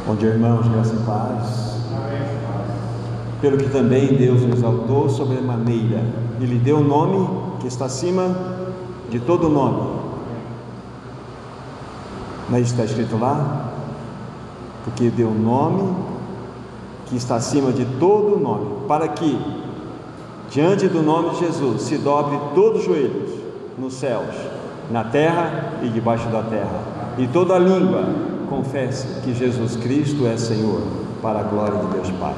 Bom dia, irmãos, graça e paz. Pelo que também Deus nos exaltou sobremaneira, e lhe deu um nome que está acima de todo nome. Não é isso que está escrito lá? Porque deu um nome que está acima de todo nome, para que diante do nome de Jesus se dobre todos os joelhos, nos céus, na terra e debaixo da terra, e toda língua confesse que Jesus Cristo é Senhor, para a glória de Deus Pai.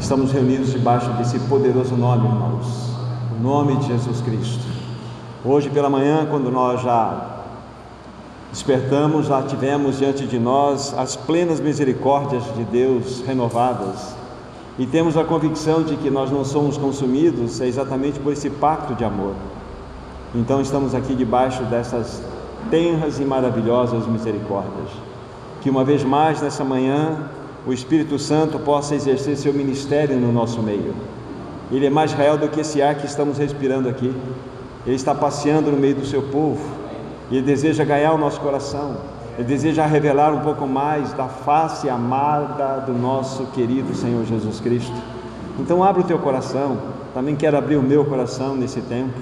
Estamos reunidos debaixo desse poderoso nome, irmãos, o nome de Jesus Cristo. Hoje pela manhã, quando nós já despertamos, já tivemos diante de nós as plenas misericórdias de Deus renovadas, e temos a convicção de que nós não somos consumidos exatamente por esse pacto de amor. Então estamos aqui debaixo dessas tenras e maravilhosas misericórdias. Que uma vez mais nessa manhã o Espírito Santo possa exercer seu ministério no nosso meio. Ele é mais real do que esse ar que estamos respirando aqui. Ele está passeando no meio do seu povo, e Ele deseja ganhar o nosso coração. Ele deseja revelar um pouco mais da face amada do nosso querido Senhor Jesus Cristo. Então abra o teu coração. Também quero abrir o meu coração nesse tempo.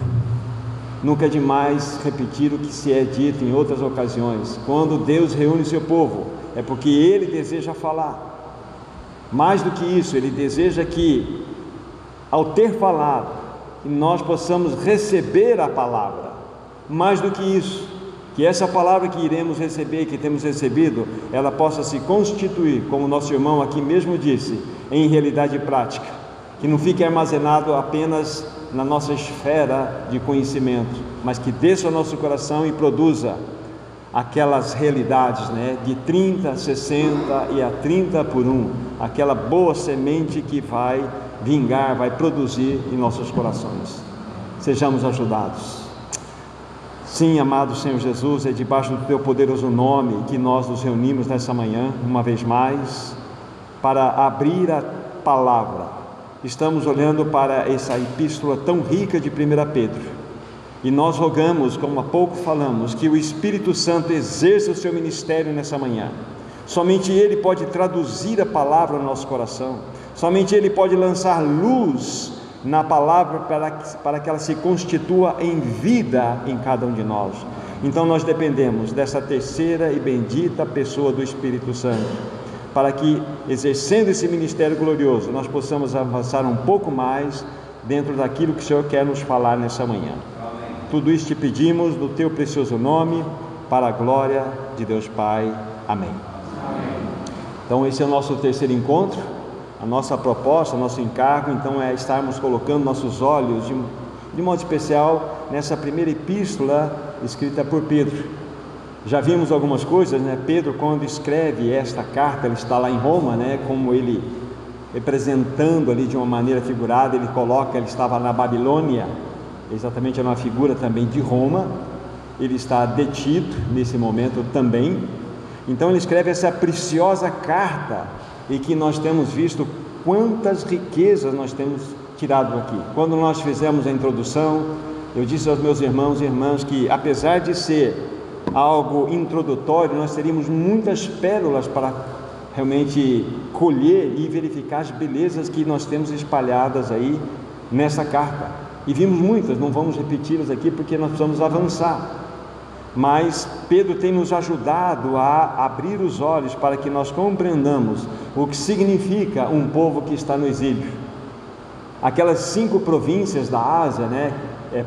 Nunca é demais repetir o que se é dito em outras ocasiões. Quando Deus reúne o seu povo, é porque Ele deseja falar. Mais do que isso, Ele deseja que, ao ter falado, nós possamos receber a palavra. Mais do que isso, que essa palavra que iremos receber, que temos recebido, ela possa se constituir, como nosso irmão aqui mesmo disse, em realidade prática. Que não fique armazenado apenas na nossa esfera de conhecimento, mas que desça ao nosso coração e produza aquelas realidades, de 30, 60 e a 30 por 1, aquela boa semente que vai vingar, vai produzir em nossos corações. Sejamos ajudados. Sim, amado Senhor Jesus, é debaixo do Teu poderoso nome que nós nos reunimos nessa manhã, uma vez mais, para abrir a palavra. Estamos olhando para essa epístola tão rica de 1 Pedro, e nós rogamos, como há pouco falamos, que o Espírito Santo exerça o seu ministério nessa manhã. Somente Ele pode traduzir a palavra no nosso coração, somente Ele pode lançar luz na palavra para que ela se constitua em vida em cada um de nós. Então nós dependemos dessa terceira e bendita pessoa do Espírito Santo, para que, exercendo esse ministério glorioso, nós possamos avançar um pouco mais dentro daquilo que o Senhor quer nos falar nessa manhã. Amém. Tudo isso te pedimos no Teu precioso nome, para a glória de Deus Pai. Amém. Amém. Então esse é o nosso terceiro encontro. A nossa proposta, nosso encargo, então, é estarmos colocando nossos olhos, de modo especial, nessa primeira epístola escrita por Pedro. Já vimos algumas coisas, Pedro, quando escreve esta carta, ele está lá em Roma, como ele, representando ali de uma maneira figurada, ele estava na Babilônia, exatamente, era uma figura também de Roma. Ele está detido nesse momento também. Então ele escreve essa preciosa carta, e que nós temos visto quantas riquezas nós temos tirado aqui. Quando nós fizemos a introdução, eu disse aos meus irmãos e irmãs que, apesar de ser algo introdutório, nós teríamos muitas pérolas para realmente colher e verificar as belezas que nós temos espalhadas aí nessa carta. E vimos muitas, não vamos repeti-las aqui porque nós precisamos avançar. Mas Pedro tem nos ajudado a abrir os olhos para que nós compreendamos o que significa um povo que está no exílio. Aquelas 5 províncias da Ásia,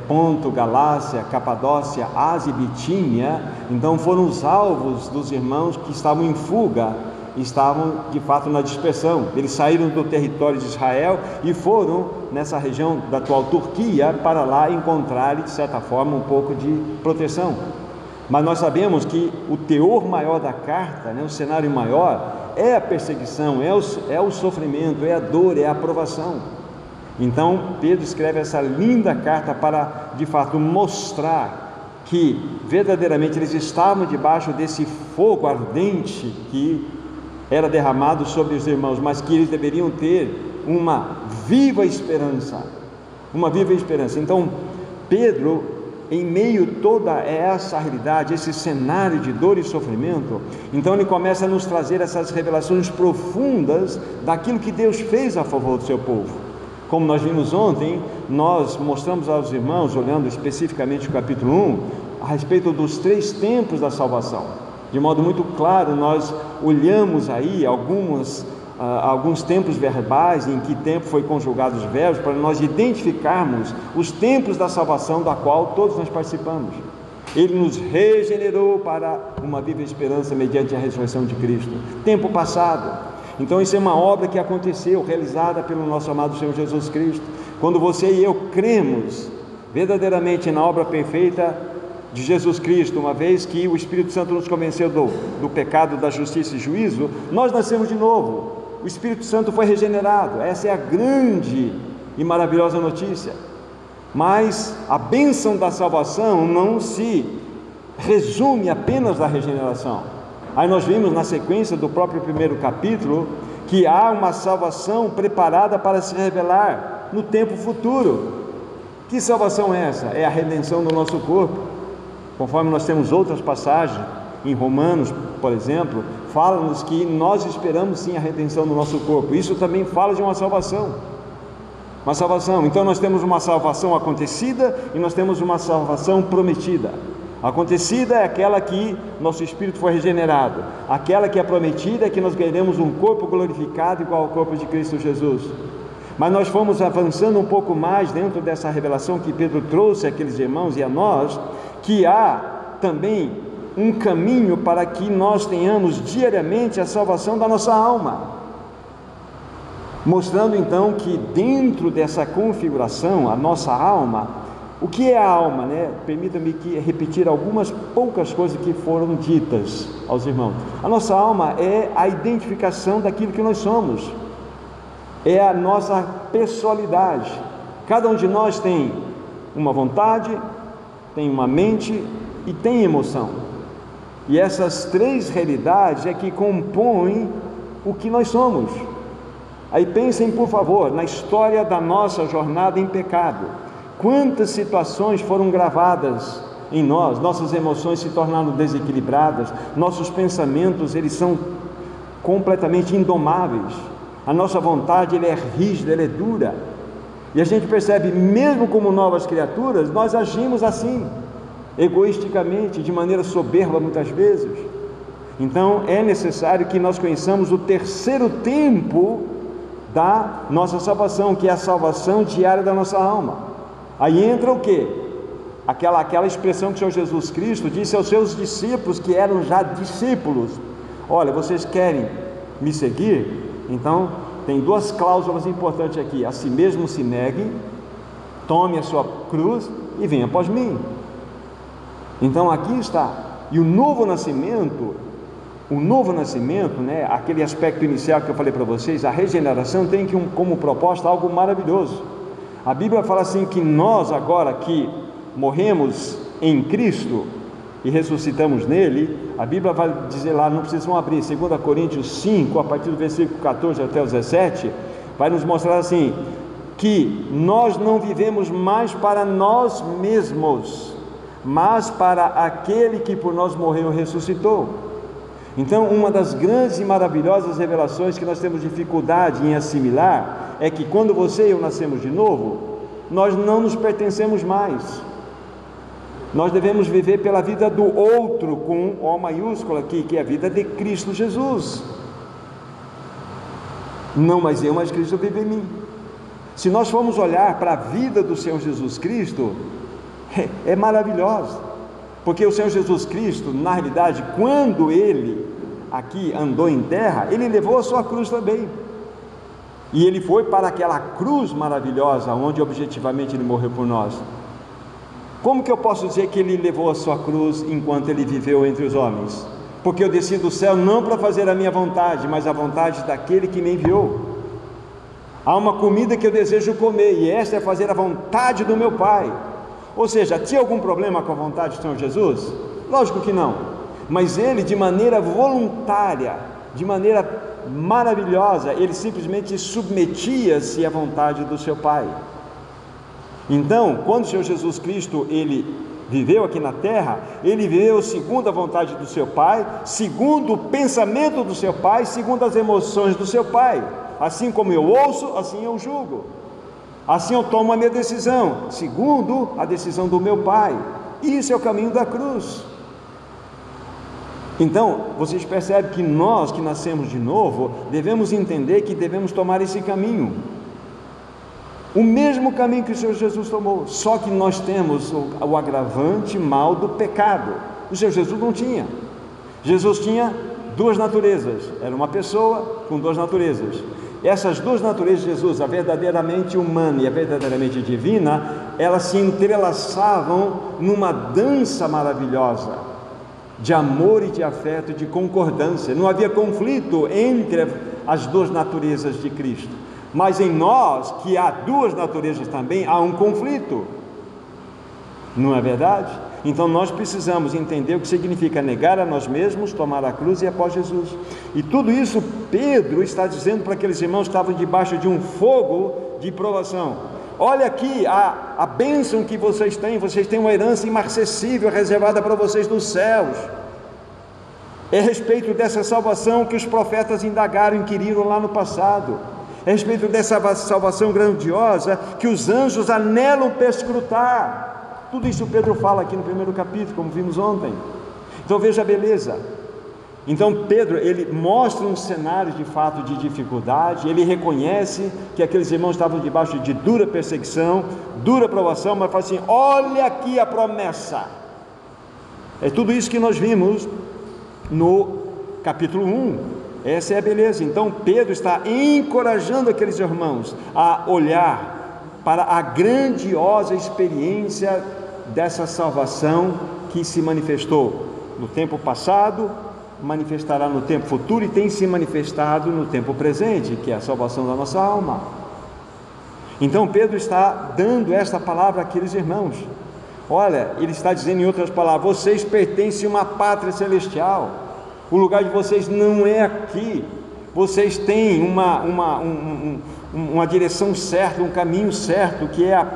Ponto, Galácia, Capadócia, Ásia e Bitínia, então foram os alvos dos irmãos que estavam em fuga, estavam de fato na dispersão. Eles saíram do território de Israel e foram nessa região da atual Turquia para lá encontrar, de certa forma, um pouco de proteção. Mas nós sabemos que o teor maior da carta, o cenário maior, é a perseguição, é o sofrimento, é a dor, é a provação. Então Pedro escreve essa linda carta para, de fato, mostrar que verdadeiramente eles estavam debaixo desse fogo ardente que era derramado sobre os irmãos, mas que eles deveriam ter uma viva esperança. Então Pedro em meio a toda essa realidade, esse cenário de dor e sofrimento, então Ele começa a nos trazer essas revelações profundas daquilo que Deus fez a favor do seu povo. Como nós vimos ontem, nós mostramos aos irmãos, olhando especificamente o capítulo 1, a respeito dos 3 tempos da salvação. De modo muito claro, nós olhamos aí alguns tempos verbais, em que tempo foi conjugado os verbos, para nós identificarmos os tempos da salvação da qual todos nós participamos. Ele nos regenerou para uma viva esperança mediante a ressurreição de Cristo. Tempo passado. Então isso é uma obra que aconteceu, realizada pelo nosso amado Senhor Jesus Cristo. Quando você e eu cremos verdadeiramente na obra perfeita de Jesus Cristo, uma vez que o Espírito Santo nos convenceu do pecado, da justiça e juízo, nós nascemos de novo. O Espírito Santo foi regenerado. Essa é a grande e maravilhosa notícia. Mas a bênção da salvação não se resume apenas na regeneração. Aí nós vimos na sequência do próprio primeiro capítulo que há uma salvação preparada para se revelar no tempo futuro. Que salvação é essa? É a redenção do nosso corpo. Conforme nós temos outras passagens, em Romanos, por exemplo, fala-nos que nós esperamos sim a redenção do nosso corpo. Isso também fala de uma salvação. Uma salvação. Então nós temos uma salvação acontecida e nós temos uma salvação prometida. Acontecida é aquela que nosso espírito foi regenerado. Aquela que é prometida é que nós ganharemos um corpo glorificado igual ao corpo de Cristo Jesus. Mas nós fomos avançando um pouco mais dentro dessa revelação que Pedro trouxe àqueles irmãos e a nós, que há também um caminho para que nós tenhamos diariamente a salvação da nossa alma, mostrando então que dentro dessa configuração, a nossa alma, o que é a alma, né? Permita-me repetir algumas poucas coisas que foram ditas aos irmãos. A nossa alma é a identificação daquilo que nós somos, é a nossa pessoalidade. Cada um de nós tem uma vontade, tem uma mente e tem emoção. E essas 3 realidades é que compõem o que nós somos. Aí pensem, por favor, na história da nossa jornada em pecado. Quantas situações foram gravadas em nós, nossas emoções se tornaram desequilibradas, nossos pensamentos, eles são completamente indomáveis, a nossa vontade, ela é rígida, ela é dura, e a gente percebe, mesmo como novas criaturas, nós agimos assim, egoisticamente, de maneira soberba muitas vezes. Então é necessário que nós conheçamos o 3º tempo da nossa salvação, que é a salvação diária da nossa alma. Aí entra o quê? Aquela expressão que o Senhor Jesus Cristo disse aos seus discípulos, que eram já discípulos: olha, vocês querem me seguir? Então tem 2 cláusulas importantes aqui: a si mesmo se negue, tome a sua cruz e venha após mim. Então aqui está. E o novo nascimento, né, aquele aspecto inicial que eu falei para vocês, a regeneração tem como proposta algo maravilhoso. A Bíblia fala assim que nós, agora que morremos em Cristo e ressuscitamos nele, a Bíblia vai dizer lá, não precisam abrir, 2 Coríntios 5, a partir do versículo 14 até o 17, vai nos mostrar assim, que nós não vivemos mais para nós mesmos, mas para aquele que por nós morreu e ressuscitou. Então, uma das grandes e maravilhosas revelações que nós temos dificuldade em assimilar é que quando você e eu nascemos de novo, nós não nos pertencemos mais. Nós devemos viver pela vida do outro, com O maiúsculo aqui, que é a vida de Cristo Jesus. Não mais eu, mas Cristo vive em mim. Se nós formos olhar para a vida do Senhor Jesus Cristo, é maravilhosa, porque o Senhor Jesus Cristo, na realidade, quando Ele aqui andou em terra, Ele levou a sua cruz também, e Ele foi para aquela cruz maravilhosa, onde objetivamente Ele morreu por nós. Como que eu posso dizer que Ele levou a sua cruz enquanto Ele viveu entre os homens? Porque eu desci do céu não para fazer a minha vontade, mas a vontade daquele que me enviou. Há uma comida que eu desejo comer, e esta é fazer a vontade do meu Pai. Ou seja, tinha algum problema com a vontade do Senhor Jesus? Lógico que não, mas Ele, de maneira voluntária, de maneira maravilhosa, Ele simplesmente submetia-se à vontade do seu Pai. Então, quando o Senhor Jesus Cristo, Ele viveu aqui na terra, ele viveu segundo a vontade do seu Pai, segundo o pensamento do seu Pai, segundo as emoções do seu Pai. Assim como eu ouço, assim eu julgo. Assim eu tomo a minha decisão, segundo a decisão do meu Pai. Isso é o caminho da cruz. Então, vocês percebem que nós que nascemos de novo, devemos entender que devemos tomar esse caminho. O mesmo caminho que o Senhor Jesus tomou, só que nós temos o agravante mal do pecado. O Senhor Jesus não tinha. Jesus tinha duas naturezas, era uma pessoa com duas naturezas. Essas duas naturezas de Jesus, a verdadeiramente humana e a verdadeiramente divina, elas se entrelaçavam numa dança maravilhosa de amor e de afeto, de concordância. Não havia conflito entre as duas naturezas de Cristo. Mas em nós, que há duas naturezas também, há um conflito. Não é verdade? Então nós precisamos entender o que significa negar a nós mesmos, tomar a cruz e ir após Jesus. E tudo isso Pedro está dizendo para aqueles irmãos que estavam debaixo de um fogo de provação. Olha aqui a bênção que vocês têm uma herança imarcessível reservada para vocês nos céus. É a respeito dessa salvação que os profetas indagaram e inquiriram lá no passado. É a respeito dessa salvação grandiosa que os anjos anelam perscrutar. Tudo isso Pedro fala aqui no primeiro capítulo, como vimos ontem. Então veja a beleza. Então Pedro, ele mostra um cenário de fato de dificuldade, ele reconhece que aqueles irmãos estavam debaixo de dura perseguição, dura provação, mas fala assim, olha aqui a promessa. É tudo isso que nós vimos no capítulo 1. Essa é a beleza. Então Pedro está encorajando aqueles irmãos a olhar para a grandiosa experiência dessa salvação que se manifestou no tempo passado, manifestará no tempo futuro e tem se manifestado no tempo presente, que é a salvação da nossa alma. Então Pedro está dando esta palavra àqueles irmãos. Olha, ele está dizendo em outras palavras, vocês pertencem a uma pátria celestial, o lugar de vocês não é aqui, vocês têm uma direção certa, um caminho certo, que é a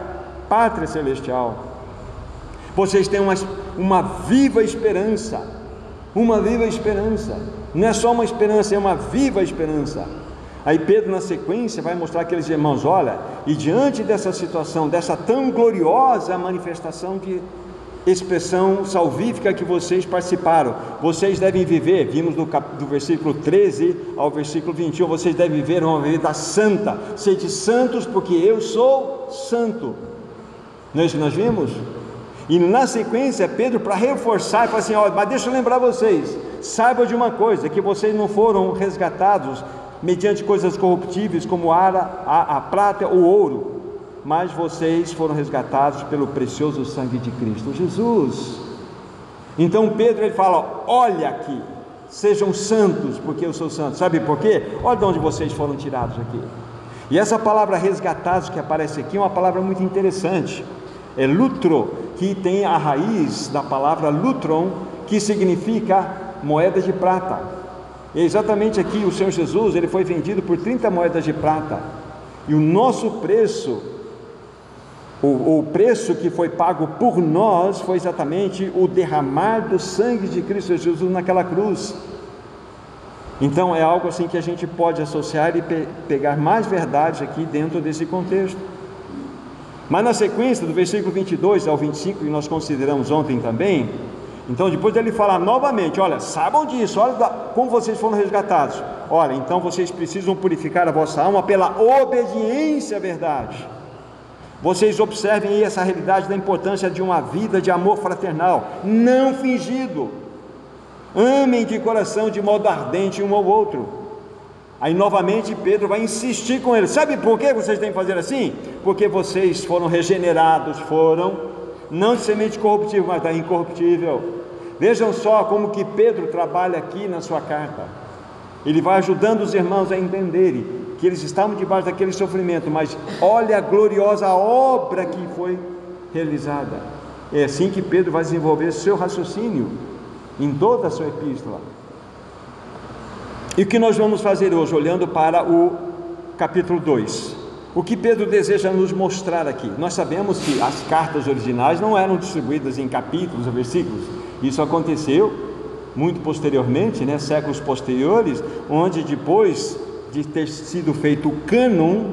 pátria celestial. Vocês têm uma viva esperança, não é só uma esperança, é uma viva esperança. Aí Pedro na sequência vai mostrar aqueles irmãos, olha, e diante dessa situação, dessa tão gloriosa manifestação de expressão salvífica que vocês participaram, vocês devem viver, vimos do versículo 13 ao versículo 21, vocês devem viver uma vida santa, sede santos porque eu sou santo. Não é isso que nós vimos? E na sequência Pedro, para reforçar, fala assim, olha, mas deixa eu lembrar vocês, saibam de uma coisa, que vocês não foram resgatados mediante coisas corruptíveis como a prata ou ouro, mas vocês foram resgatados pelo precioso sangue de Cristo Jesus. Então Pedro, ele fala, olha aqui, sejam santos porque eu sou santo. Sabe por quê? Olha de onde vocês foram tirados aqui. E essa palavra resgatados que aparece aqui é uma palavra muito interessante, é lutro, que tem a raiz da palavra lutron, que significa moeda de prata. E exatamente aqui o Senhor Jesus, ele foi vendido por 30 moedas de prata, e o nosso preço, o preço que foi pago por nós, foi exatamente o derramar do sangue de Cristo Jesus naquela cruz. Então é algo assim que a gente pode associar e pegar mais verdade aqui dentro desse contexto. Mas na sequência do versículo 22 ao 25, que nós consideramos ontem também, então depois dele falar novamente, olha, saibam disso, olha como vocês foram resgatados, olha, então vocês precisam purificar a vossa alma pela obediência à verdade. Vocês observem aí essa realidade da importância de uma vida de amor fraternal, não fingido. Amem de coração, de modo ardente um ao outro. Aí novamente Pedro vai insistir com ele, sabe por que vocês têm que fazer assim? Porque vocês foram regenerados, não de semente corruptível, mas da incorruptível. Vejam só como que Pedro trabalha aqui na sua carta. Ele vai ajudando os irmãos a entenderem que eles estavam debaixo daquele sofrimento, mas olha a gloriosa obra que foi realizada. É assim que Pedro vai desenvolver seu raciocínio em toda a sua epístola. E o que nós vamos fazer hoje, olhando para o capítulo 2? O que Pedro deseja nos mostrar aqui? Nós sabemos que as cartas originais não eram distribuídas em capítulos ou versículos. Isso aconteceu muito posteriormente, séculos posteriores, onde depois de ter sido feito o cânon,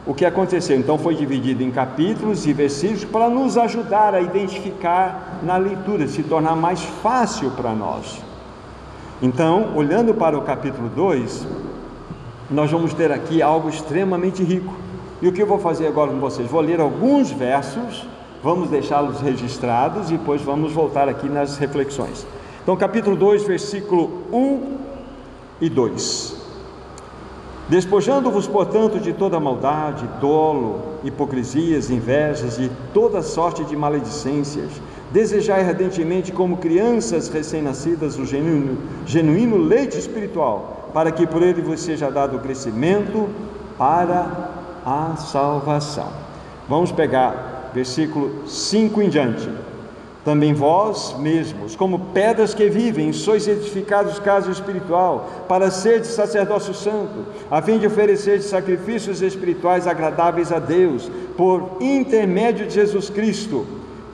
o que aconteceu? Então foi dividido em capítulos e versículos para nos ajudar a identificar na leitura, se tornar mais fácil para nós. Então, olhando para o capítulo 2, nós vamos ter aqui algo extremamente rico. E o que eu vou fazer agora com vocês? Vou ler alguns versos, vamos deixá-los registrados e depois vamos voltar aqui nas reflexões. Então, capítulo 2, versículo 1 e 2. Despojando-vos, portanto, de toda maldade, dolo, hipocrisias, invejas e toda sorte de maledicências, desejai ardentemente, como crianças recém-nascidas, o genuíno leite espiritual, para que por ele vos seja dado o crescimento para a salvação. Vamos pegar versículo 5 em diante. Também vós mesmos, como pedras que vivem, sois edificados casa espiritual, para seres sacerdócio santo, a fim de oferecer sacrifícios espirituais agradáveis a Deus, por intermédio de Jesus Cristo.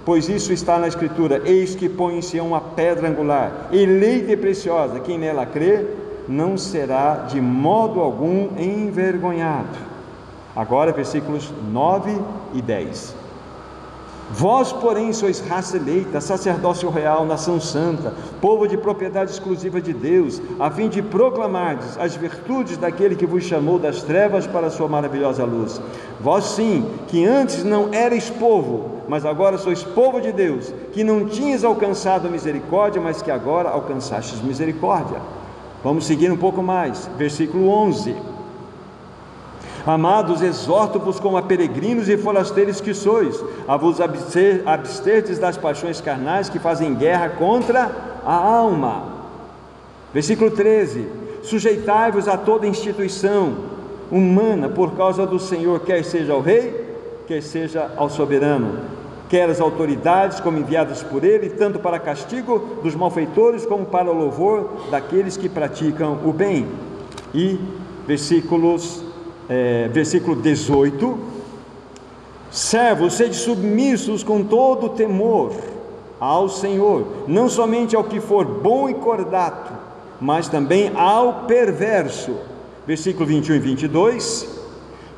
Pois isso está na Escritura: eis que põe em Sião uma pedra angular, eleita e preciosa, quem nela crê, não será de modo algum envergonhado. Agora versículos 9 e 10. Vós, porém, sois raça eleita, sacerdócio real, nação santa, povo de propriedade exclusiva de Deus, a fim de proclamardes as virtudes daquele que vos chamou das trevas para a sua maravilhosa luz. Vós sim, que antes não erais povo, mas agora sois povo de Deus, que não tinhas alcançado misericórdia, mas que agora alcançastes misericórdia. Vamos seguir um pouco mais, versículo 11. Amados, exorto-vos como a peregrinos e forasteiros que sois, a vos absterdes das paixões carnais que fazem guerra contra a alma. Versículo 13. Sujeitai-vos a toda instituição humana por causa do Senhor, quer seja ao rei, quer seja ao soberano, quer as autoridades como enviadas por ele, tanto para castigo dos malfeitores como para o louvor daqueles que praticam o bem. E versículo 18: servos, sede submissos com todo temor ao Senhor, não somente ao que for bom e cordato, mas também ao perverso. Versículo 21 e 22: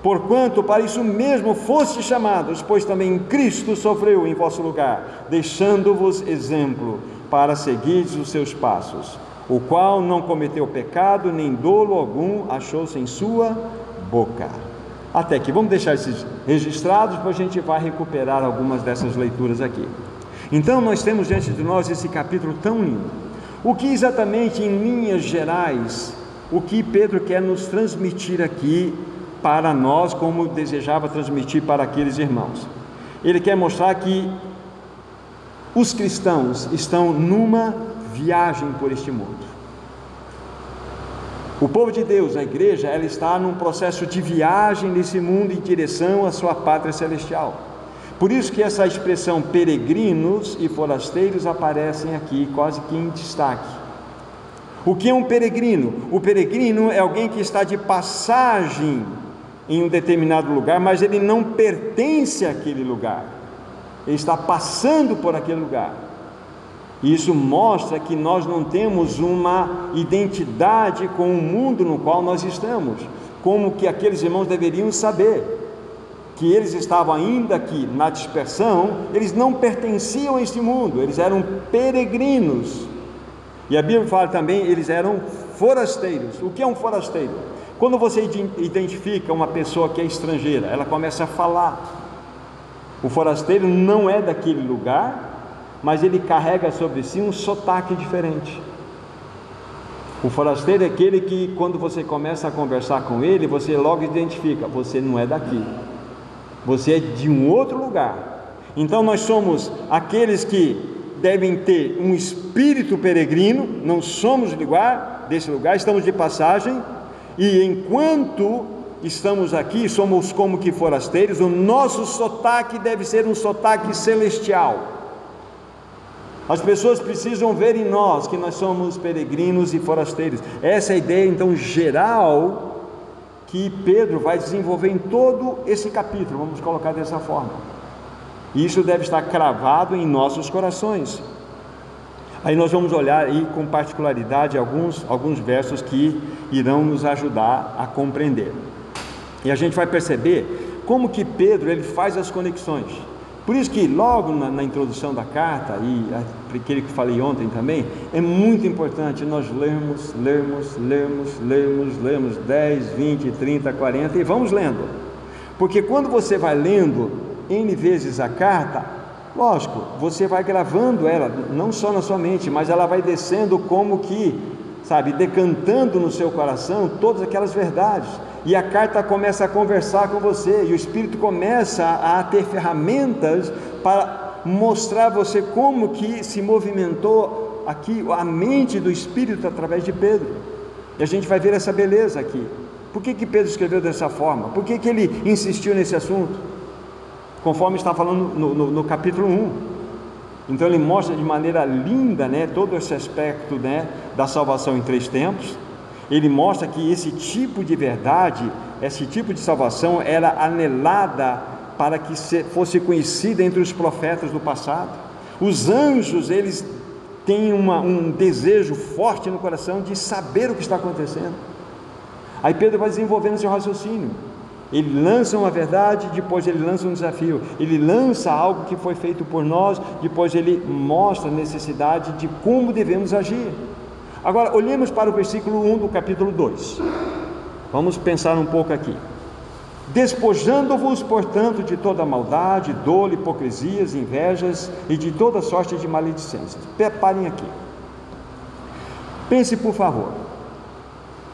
porquanto para isso mesmo fostes chamados, pois também Cristo sofreu em vosso lugar, deixando-vos exemplo para seguirdes os seus passos, o qual não cometeu pecado, nem dolo algum achou-se em sua boca. Até aqui, vamos deixar esses registrados, depois a gente vai recuperar algumas dessas leituras aqui. Então nós temos diante de nós esse capítulo tão lindo. O que exatamente, em linhas gerais, o que Pedro quer nos transmitir aqui para nós, como desejava transmitir para aqueles irmãos? Ele quer mostrar que os cristãos estão numa viagem por este mundo. O povo de Deus, a igreja, ela está num processo de viagem nesse mundo em direção à sua pátria celestial. Por isso que essa expressão peregrinos e forasteiros aparecem aqui quase que em destaque. O que é um peregrino? O peregrino é alguém que está de passagem em um determinado lugar, mas ele não pertence àquele lugar. Ele está passando por aquele lugar. E isso mostra que nós não temos uma identidade com o mundo no qual nós estamos, como que aqueles irmãos deveriam saber, que eles estavam ainda aqui na dispersão, eles não pertenciam a este mundo, eles eram peregrinos. E a Bíblia fala também, eles eram forasteiros. O que é um forasteiro? Quando você identifica uma pessoa que é estrangeira, ela começa a falar. O forasteiro não é daquele lugar, mas ele carrega sobre si um sotaque diferente. O forasteiro é aquele que, quando você começa a conversar com ele, você logo identifica: você não é daqui, você é de um outro lugar. Então nós somos aqueles que devem ter um espírito peregrino, não somos desse lugar, estamos de passagem, e enquanto estamos aqui, somos como que forasteiros. O nosso sotaque deve ser um sotaque celestial. As pessoas precisam ver em nós que nós somos peregrinos e forasteiros. Essa é a ideia então geral que Pedro vai desenvolver em todo esse capítulo, vamos colocar dessa forma. Isso deve estar cravado em nossos corações. Aí nós vamos olhar aí com particularidade alguns versos que irão nos ajudar a compreender. E a gente vai perceber como que Pedro ele faz as conexões. Por isso que logo na introdução da carta, e aquele que falei ontem também, é muito importante nós lermos 10, 20, 30, 40 e vamos lendo. Porque quando você vai lendo N vezes a carta, lógico, você vai gravando ela, não só na sua mente, mas ela vai descendo como que, sabe, decantando no seu coração todas aquelas verdades. E a carta começa a conversar com você, e o Espírito começa a ter ferramentas para mostrar a você como que se movimentou aqui a mente do Espírito através de Pedro. E a gente vai ver essa beleza aqui. Por que Pedro escreveu dessa forma? Por que ele insistiu nesse assunto? Conforme está falando no capítulo 1. Então ele mostra de maneira linda, né, todo esse aspecto, né, da salvação em 3 tempos. Ele mostra que esse tipo de verdade, esse tipo de salvação era anelada para que fosse conhecida entre os profetas do passado. Os anjos, eles têm um desejo forte no coração de saber o que está acontecendo. Aí Pedro vai desenvolvendo seu raciocínio. Ele lança uma verdade, depois ele lança um desafio. Ele lança algo que foi feito por nós, depois ele mostra a necessidade de como devemos agir. Agora, olhemos para o versículo 1 do capítulo 2. Vamos pensar um pouco aqui. Despojando-vos, portanto, de toda maldade, dolo, hipocrisias, invejas e de toda sorte de maledicências. Preparem aqui. Pense, por favor.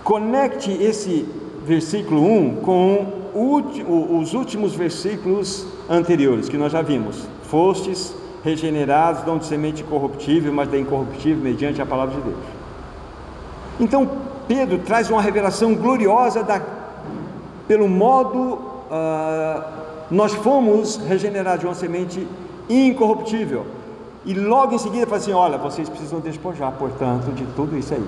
Conecte esse versículo 1 com os últimos versículos anteriores, que nós já vimos. Fostes regenerados, não de semente corruptível, mas da incorruptível, mediante a palavra de Deus. Então Pedro traz uma revelação gloriosa pelo modo nós fomos regenerados de uma semente incorruptível, e logo em seguida fala assim: olha, vocês precisam despojar, portanto, de tudo isso aí.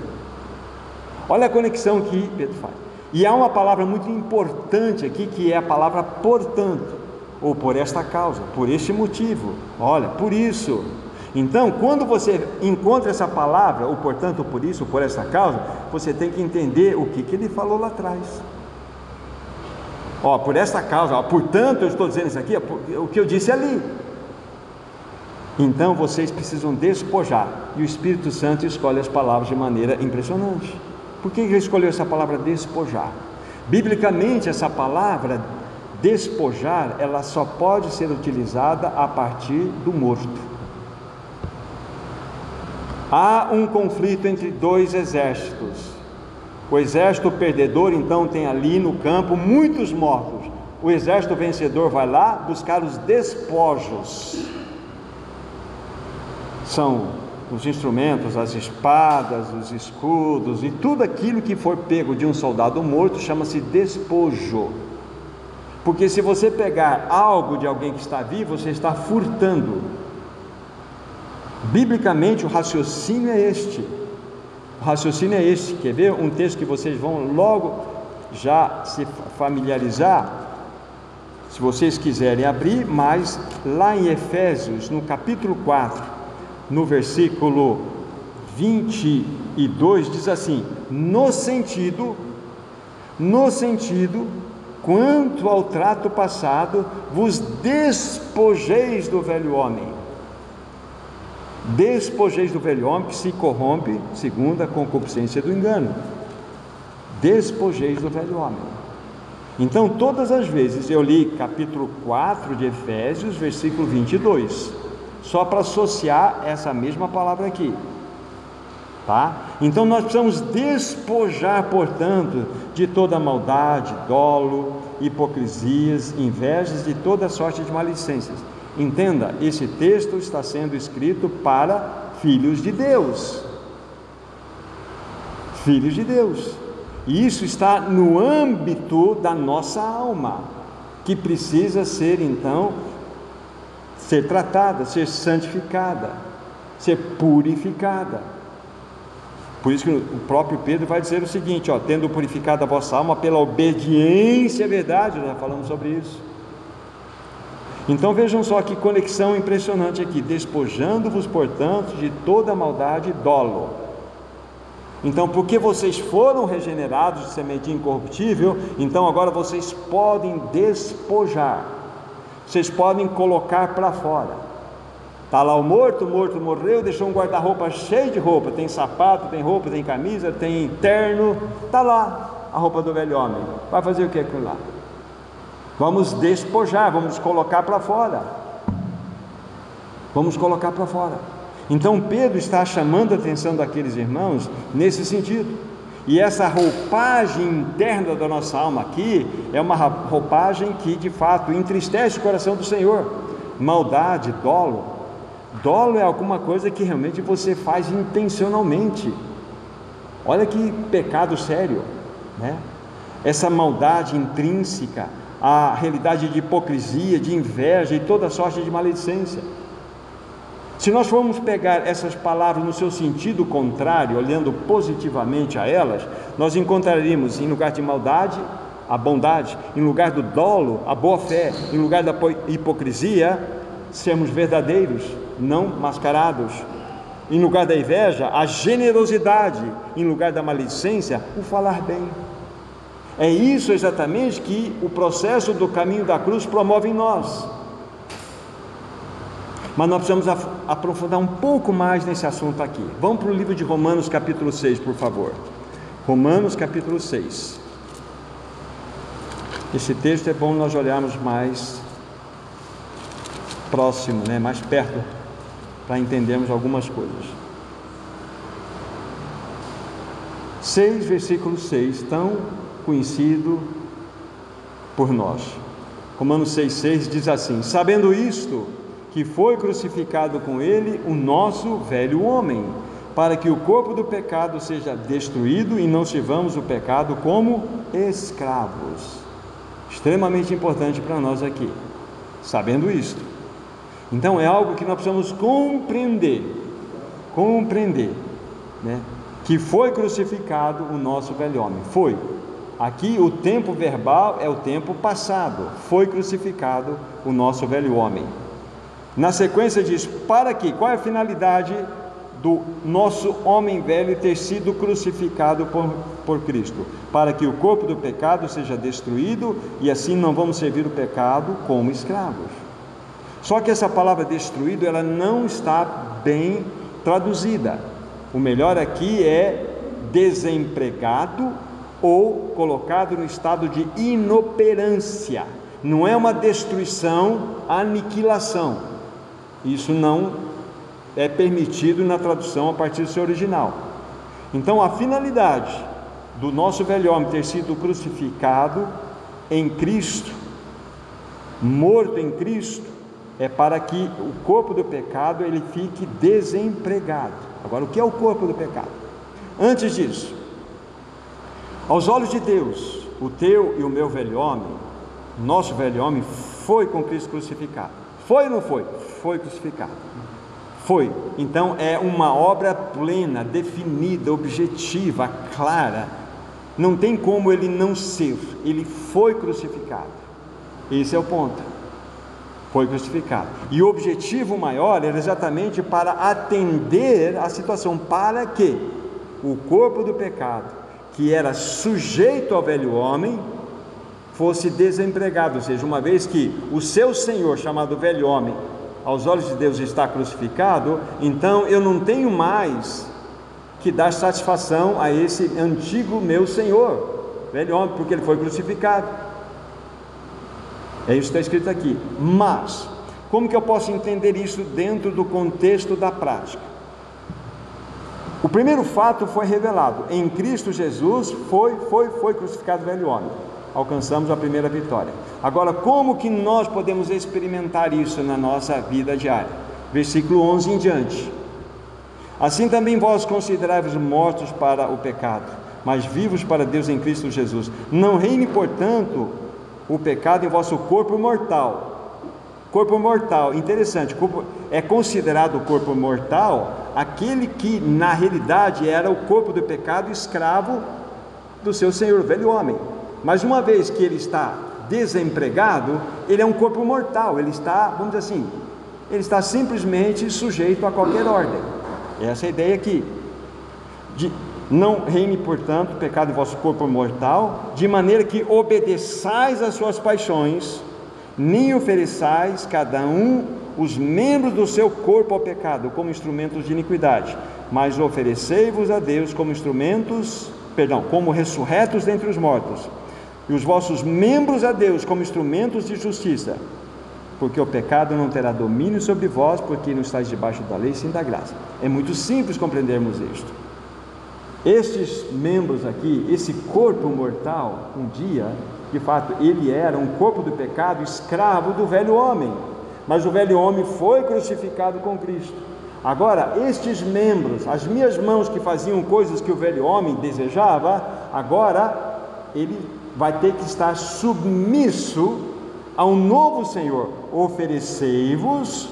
Olha a conexão que Pedro faz. E há uma palavra muito importante aqui, que é a palavra portanto, ou por esta causa, por este motivo, olha, por isso. Então, quando você encontra essa palavra, o portanto, por isso, por essa causa, você tem que entender o que ele falou lá atrás. Por esta causa, portanto, eu estou dizendo isso aqui, o que eu disse ali. Então, vocês precisam despojar, e o Espírito Santo escolhe as palavras de maneira impressionante. Por que ele escolheu essa palavra despojar? Biblicamente, essa palavra despojar, ela só pode ser utilizada a partir do morto. Há um conflito entre 2 exércitos. O exército perdedor, então, tem ali no campo muitos mortos. O exército vencedor vai lá buscar os despojos. São os instrumentos, as espadas, os escudos e tudo aquilo que for pego de um soldado morto chama-se despojo. Porque se você pegar algo de alguém que está vivo, você está furtando. Biblicamente o raciocínio é este. O raciocínio é este. Quer ver um texto que vocês vão logo já se familiarizar, se vocês quiserem abrir, mas lá em Efésios, no capítulo 4, no versículo 22, diz assim: no sentido, quanto ao trato passado, vos despojeis do velho homem. Despojeis do velho homem que se corrompe segundo a concupiscência do engano. Despojeis do velho homem. Então, todas as vezes eu li capítulo 4 de Efésios, versículo 22, só para associar essa mesma palavra aqui, tá? Então nós precisamos despojar, portanto, de toda maldade, dolo, hipocrisias, invejas, de toda sorte de maledicências. Entenda, esse texto está sendo escrito para filhos de Deus. Filhos de Deus. E isso está no âmbito da nossa alma, que precisa ser, então, ser tratada, ser santificada, ser purificada. Por isso que o próprio Pedro vai dizer o seguinte, tendo purificado a vossa alma pela obediência à verdade, nós já falamos sobre isso. Então vejam só que conexão impressionante aqui, despojando-vos, portanto, de toda maldade e dolo. Então, porque vocês foram regenerados de semente incorruptível, então agora vocês podem despojar, vocês podem colocar para fora. Está lá o morto morreu, deixou um guarda-roupa cheio de roupa, tem sapato, tem roupa, tem camisa, tem terno, está lá a roupa do velho homem. Vai fazer o que com lá? Vamos despojar, vamos colocar para fora. Vamos colocar para fora. Então Pedro está chamando a atenção daqueles irmãos nesse sentido. E essa roupagem interna da nossa alma aqui é uma roupagem que de fato entristece o coração do Senhor. Maldade, dolo. Dolo é alguma coisa que realmente você faz intencionalmente. Olha que pecado sério, né? Essa maldade intrínseca, a realidade de hipocrisia, de inveja e toda sorte de maledicência. Se nós formos pegar essas palavras no seu sentido contrário, olhando positivamente a elas, nós encontraríamos em lugar de maldade, a bondade, em lugar do dolo, a boa fé, em lugar da hipocrisia, sermos verdadeiros, não mascarados, em lugar da inveja, a generosidade, em lugar da maledicência, o falar bem. É isso exatamente que o processo do caminho da cruz promove em nós. Mas nós precisamos aprofundar um pouco mais nesse assunto aqui. Vamos para o livro de Romanos capítulo 6, por favor. Romanos capítulo 6. Esse texto é bom nós olharmos mais próximo, mais perto, para entendermos algumas coisas. 6, versículo 6, tão conhecido por nós. Romanos 6,6 diz assim: sabendo isto, que foi crucificado com ele o nosso velho homem, para que o corpo do pecado seja destruído e não sirvamos o pecado como escravos. Extremamente importante para nós aqui, sabendo isto. Então é algo que nós precisamos compreender, que foi crucificado o nosso velho homem. Foi. Aqui o tempo verbal é o tempo passado. Foi crucificado o nosso velho homem. Na sequência diz, para quê? Qual é a finalidade do nosso homem velho ter sido crucificado por Cristo? Para que o corpo do pecado seja destruído e assim não vamos servir o pecado como escravos. Só que essa palavra destruído, ela não está bem traduzida. O melhor aqui é desempregado ou colocado no estado de inoperância. Não é uma destruição, aniquilação. Isso não é permitido na tradução a partir do seu original. Então a finalidade do nosso velho homem ter sido crucificado em Cristo, morto em Cristo, é para que o corpo do pecado ele fique desempregado. Agora, o que é o corpo do pecado? Antes disso, aos olhos de Deus, o teu e o meu velho homem, nosso velho homem, foi com Cristo crucificado. Foi ou não foi? Foi crucificado. Foi. Então é uma obra plena, definida, objetiva, clara. Não tem como ele não ser. Ele foi crucificado. Esse é o ponto. Foi crucificado. E o objetivo maior era exatamente para atender a situação, para que o corpo do pecado, que era sujeito ao velho homem, fosse desempregado. Ou seja, uma vez que o seu senhor, chamado velho homem, aos olhos de Deus está crucificado, então eu não tenho mais que dar satisfação a esse antigo meu senhor, velho homem, porque ele foi crucificado. É isso que está escrito aqui. Mas, como que eu posso entender isso dentro do contexto da prática? O primeiro fato foi revelado. Em Cristo Jesus foi crucificado o velho homem. Alcançamos a primeira vitória. Agora, como que nós podemos experimentar isso na nossa vida diária? Versículo 11 em diante. Assim também vós considerai-vos mortos para o pecado, mas vivos para Deus em Cristo Jesus. Não reine, portanto, o pecado em vosso corpo mortal, corpo mortal, interessante, é considerado o corpo mortal aquele que na realidade era o corpo do pecado, escravo do seu senhor, o velho homem. Mas uma vez que ele está desempregado, ele é um corpo mortal, ele está, vamos dizer assim, ele está simplesmente sujeito a qualquer ordem. Essa é a ideia aqui. Não reine, portanto, o pecado em vosso corpo mortal, de maneira que obedeçais às suas paixões, nem ofereçais cada um os membros do seu corpo ao pecado, como instrumentos de iniquidade, mas oferecei-vos a Deus como ressurretos dentre os mortos, e os vossos membros a Deus como instrumentos de justiça, porque o pecado não terá domínio sobre vós, porque não estáis debaixo da lei, sim da graça. É muito simples compreendermos isto. Estes membros aqui, esse corpo mortal, um dia, de fato, ele era um corpo do pecado, escravo do velho homem, mas o velho homem foi crucificado com Cristo. Agora, estes membros, as minhas mãos que faziam coisas que o velho homem desejava, agora ele vai ter que estar submisso a um novo Senhor. Oferecei-vos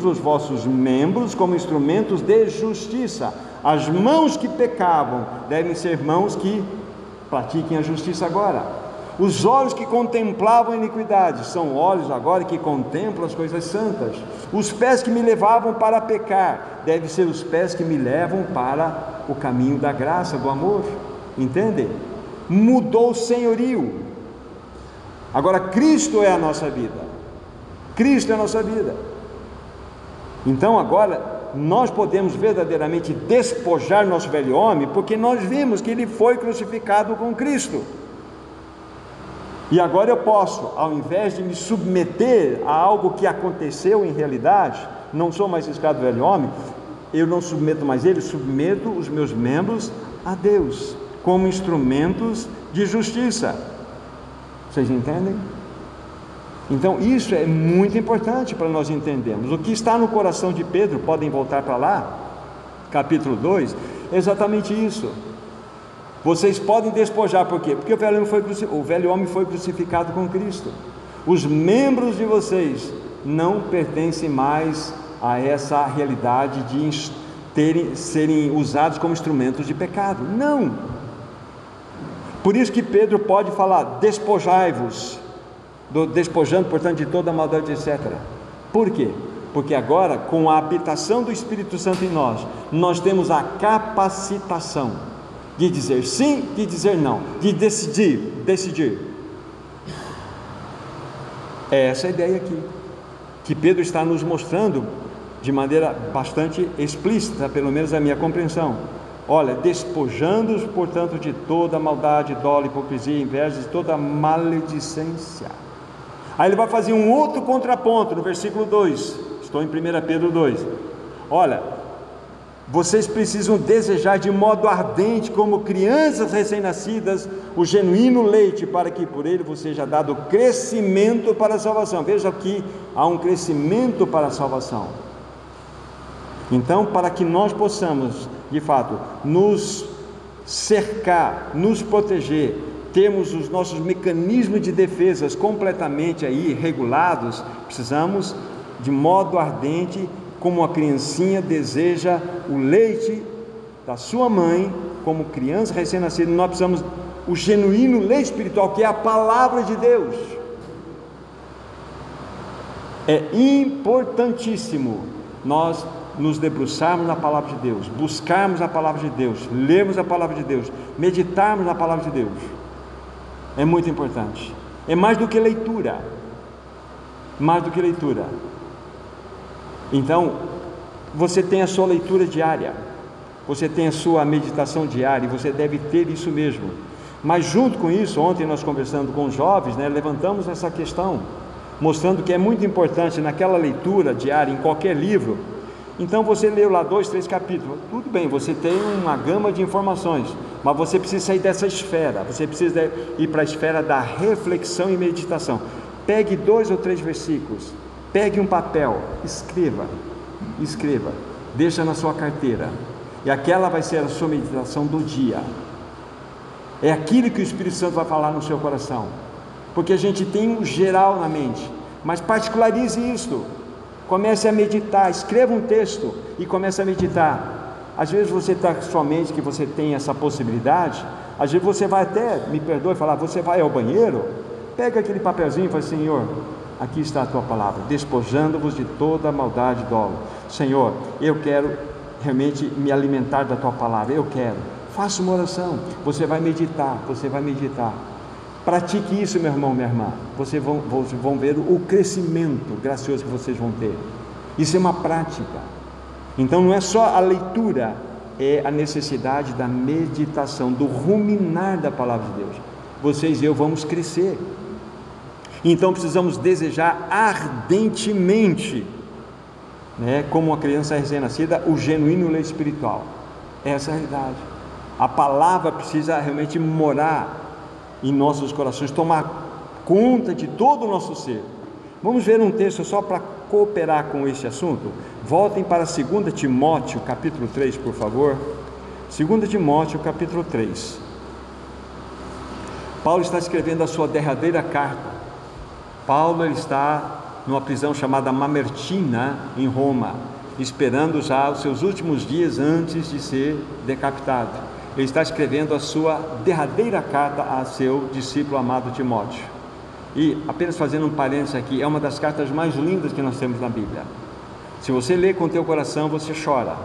os vossos membros como instrumentos de justiça. As mãos que pecavam devem ser mãos que pratiquem a justiça agora. Os olhos que contemplavam a iniquidade são olhos agora que contemplam as coisas santas. Os pés que me levavam para pecar devem ser os pés que me levam para o caminho da graça, do amor. Entendem? Mudou o senhorio. Agora Cristo é a nossa vida. Cristo é a nossa vida. Então agora nós podemos verdadeiramente despojar nosso velho homem, porque nós vimos que ele foi crucificado com Cristo. E agora eu posso, ao invés de me submeter a algo que aconteceu em realidade, não sou mais escravo do velho homem, eu não submeto mais ele, submeto os meus membros a Deus, como instrumentos de justiça. Vocês entendem? Então isso é muito importante para nós entendermos. O que está no coração de Pedro, podem voltar para lá, capítulo 2, é exatamente isso. Vocês podem despojar, por quê? Porque o velho homem foi crucificado com Cristo. Os membros de vocês não pertencem mais a essa realidade de serem usados como instrumentos de pecado. Não! Por isso que Pedro pode falar, despojai-vos, despojando, portanto, de toda a maldade, etc. Por quê? Porque agora, com a habitação do Espírito Santo em nós, nós temos a capacitação de dizer sim, de dizer não, de decidir. É essa a ideia aqui, que Pedro está nos mostrando de maneira bastante explícita, pelo menos a minha compreensão. Olha, despojando-os, portanto, de toda maldade, dolo, hipocrisia, inveja, de toda maledicência. Aí ele vai fazer um outro contraponto no versículo 2, estou em 1 Pedro 2, olha, vocês precisam desejar de modo ardente, como crianças recém-nascidas, o genuíno leite, para que por ele vos seja dado crescimento para a salvação. Veja aqui, há um crescimento para a salvação. Então, para que nós possamos, de fato, nos cercar, nos proteger, termos os nossos mecanismos de defesas completamente aí regulados, precisamos de modo ardente, como a criancinha deseja o leite da sua mãe, como criança recém-nascida, nós precisamos o genuíno leite espiritual, que é a palavra de Deus. É importantíssimo nós nos debruçarmos na palavra de Deus, buscarmos a palavra de Deus, lermos a palavra de Deus, meditarmos na palavra de Deus. É muito importante. É mais do que leitura. Mais do que leitura. Então, você tem a sua leitura diária, você tem a sua meditação diária, e você deve ter isso mesmo. Mas junto com isso, ontem nós conversando com os jovens, levantamos essa questão, mostrando que é muito importante naquela leitura diária, em qualquer livro. Então você leu lá 2, 3 capítulos, tudo bem, você tem uma gama de informações, mas você precisa sair dessa esfera, você precisa ir para a esfera da reflexão e meditação. Pegue 2 ou 3 versículos, pegue um papel, escreva, deixa na sua carteira, e aquela vai ser a sua meditação do dia. É aquilo que o Espírito Santo vai falar no seu coração, porque a gente tem um geral na mente, mas particularize isso. Comece a meditar, escreva um texto e comece a meditar. Às vezes você está com sua mente que você tem essa possibilidade, às vezes você vai até, me perdoe falar, você vai ao banheiro, pega aquele papelzinho e fala: Senhor, aqui está a tua palavra, despojando-vos de toda a maldade e dolo. Senhor, eu quero realmente me alimentar da tua palavra, eu quero. Faça uma oração, você vai meditar. Pratique isso, meu irmão, minha irmã. Vocês vão ver o crescimento gracioso que vocês vão ter. Isso é uma prática. Então não é só a leitura, é a necessidade da meditação, do ruminar da palavra de Deus. Vocês e eu vamos crescer. Então precisamos desejar ardentemente, como uma criança recém-nascida, o genuíno leite espiritual. Essa é a realidade. A palavra precisa realmente morar em nossos corações, tomar conta de todo o nosso ser. Vamos ver um texto só para cooperar com esse assunto. Voltem para 2 Timóteo capítulo 3, por favor. 2 Timóteo capítulo 3. Paulo está escrevendo a sua derradeira carta. Paulo está numa prisão chamada Mamertina, em Roma, esperando já os seus últimos dias antes de ser decapitado. Ele está escrevendo a sua derradeira carta a seu discípulo amado Timóteo. E apenas fazendo um parênteses aqui, é uma das cartas mais lindas que nós temos na Bíblia. Se você ler com o teu coração, você chora,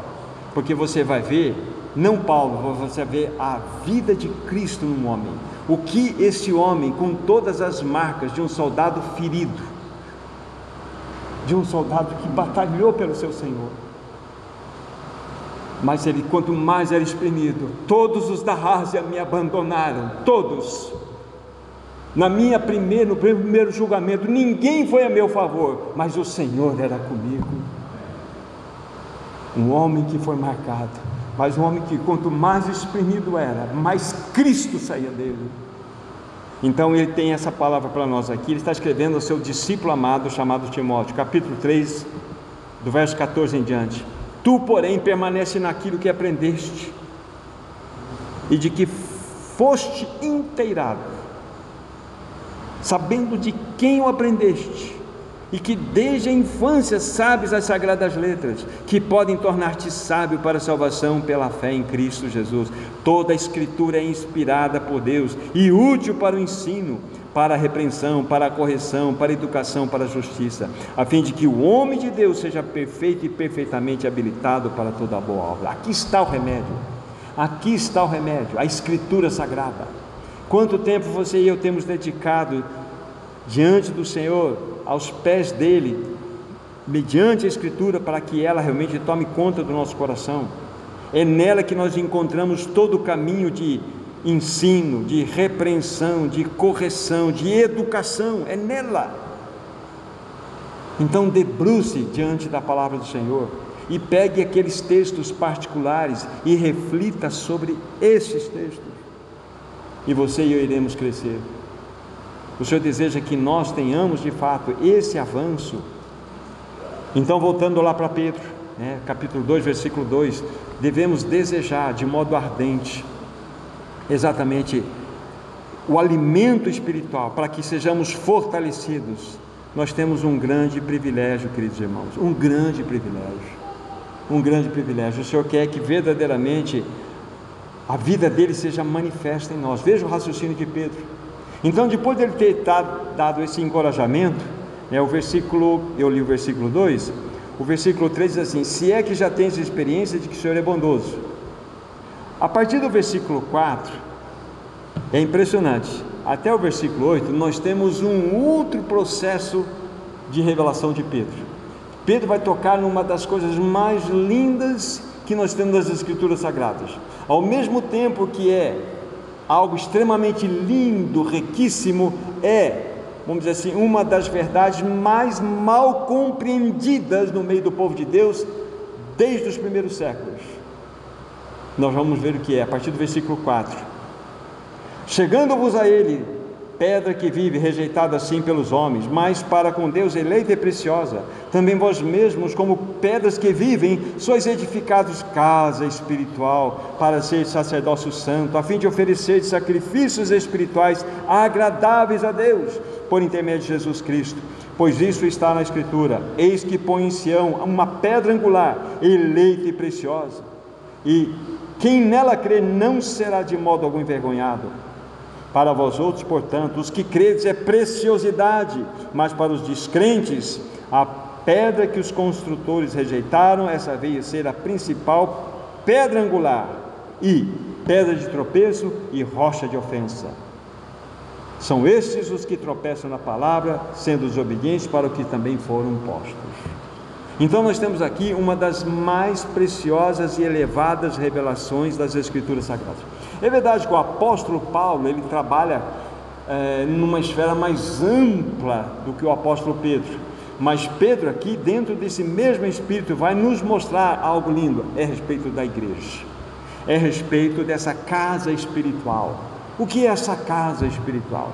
porque você vai ver, não Paulo, você vai ver a vida de Cristo num homem. O que esse homem, com todas as marcas de um soldado ferido, de um soldado que batalhou pelo seu Senhor, mas ele, quanto mais era espremido, todos os da Ásia me abandonaram, todos. No primeiro julgamento, ninguém foi a meu favor, mas o Senhor era comigo. Um homem que foi marcado, mas um homem que, quanto mais espremido era, mais Cristo saía dele. Então ele tem essa palavra para nós aqui. Ele está escrevendo ao seu discípulo amado, chamado Timóteo, capítulo 3, do verso 14 em diante. Tu, porém, permanece naquilo que aprendeste e de que foste inteirado, sabendo de quem o aprendeste, e que desde a infância sabes as sagradas letras, que podem tornar-te sábio para a salvação pela fé em Cristo Jesus. Toda a Escritura é inspirada por Deus e útil para o ensino, para a repreensão, para a correção, para a educação, para a justiça, a fim de que o homem de Deus seja perfeito e perfeitamente habilitado para toda boa obra. Aqui está o remédio, a Escritura Sagrada. Quanto tempo você e eu temos dedicado diante do Senhor, aos pés dele, mediante a Escritura, para que ela realmente tome conta do nosso coração. É nela que nós encontramos todo o caminho de ensino, de repreensão, de correção, de educação, é nela. Então debruce diante da palavra do Senhor e pegue aqueles textos particulares e reflita sobre esses textos, e você e eu iremos crescer. O Senhor deseja que nós tenhamos de fato esse avanço. Então, voltando lá para Pedro, capítulo 2, versículo 2, devemos desejar de modo ardente exatamente o alimento espiritual, para que sejamos fortalecidos. Nós temos um grande privilégio, queridos irmãos, um grande privilégio. O Senhor quer que verdadeiramente a vida dele seja manifesta em nós. Veja o raciocínio de Pedro. Então, depois dele ter dado esse encorajamento, eu li o versículo 2, o versículo 3 diz assim: se é que já tens experiência de que o Senhor é bondoso. A partir do versículo 4, é impressionante, até o versículo 8, nós temos um outro processo de revelação de Pedro. Pedro vai tocar numa das coisas mais lindas que nós temos nas Escrituras Sagradas, ao mesmo tempo que é algo extremamente lindo, riquíssimo, vamos dizer assim, uma das verdades mais mal compreendidas no meio do povo de Deus desde os primeiros séculos. Nós vamos ver o que é, a partir do versículo 4. Chegando-vos a ele, pedra que vive, rejeitada assim pelos homens, mas para com Deus eleita e preciosa, também vós mesmos, como pedras que vivem, sois edificados casa espiritual, para ser sacerdócio santo, a fim de oferecer sacrifícios espirituais agradáveis a Deus, por intermédio de Jesus Cristo. pois isso está na Escritura: eis que põe em Sião uma pedra angular, eleita e preciosa, e quem nela crê não será de modo algum envergonhado. Para vós outros, portanto, os que credes é preciosidade, mas para os descrentes, a pedra que os construtores rejeitaram, essa veio ser a principal pedra angular, e pedra de tropeço e rocha de ofensa. São estes os que tropeçam na palavra, sendo desobedientes para o que também foram postos. Então nós temos aqui uma das mais preciosas e elevadas revelações das Escrituras Sagradas. É verdade que o apóstolo Paulo, ele trabalha numa esfera mais ampla do que o apóstolo Pedro, mas Pedro aqui, dentro desse mesmo Espírito, vai nos mostrar algo lindo, é a respeito da igreja, é a respeito dessa casa espiritual. O que é essa casa espiritual?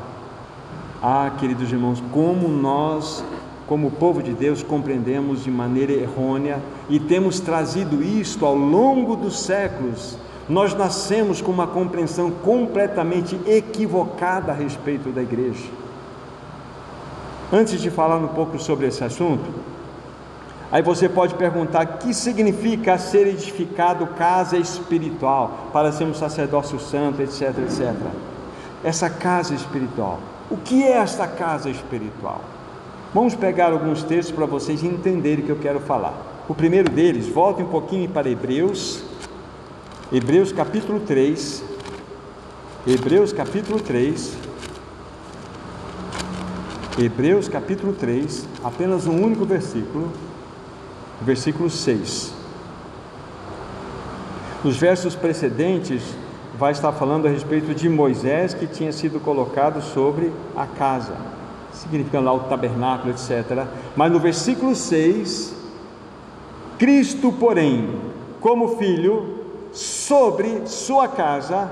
Queridos irmãos, como nós, como povo de Deus, compreendemos de maneira errônea e temos trazido isto ao longo dos séculos. Nós nascemos com uma compreensão completamente equivocada a respeito da igreja. Antes de falar um pouco sobre esse assunto, aí você pode perguntar: o que significa ser edificado casa espiritual, para ser um sacerdócio santo, etc, etc. Essa casa espiritual, o que é esta casa espiritual? Vamos pegar alguns textos para vocês entenderem o que eu quero falar. O primeiro deles, volte um pouquinho para Hebreus capítulo 3, Hebreus capítulo 3, apenas um único versículo, versículo 6. Nos versos precedentes vai estar falando a respeito de Moisés, que tinha sido colocado sobre a casa, significando lá o tabernáculo, etc. Mas no versículo 6, Cristo, porém, como filho, sobre sua casa,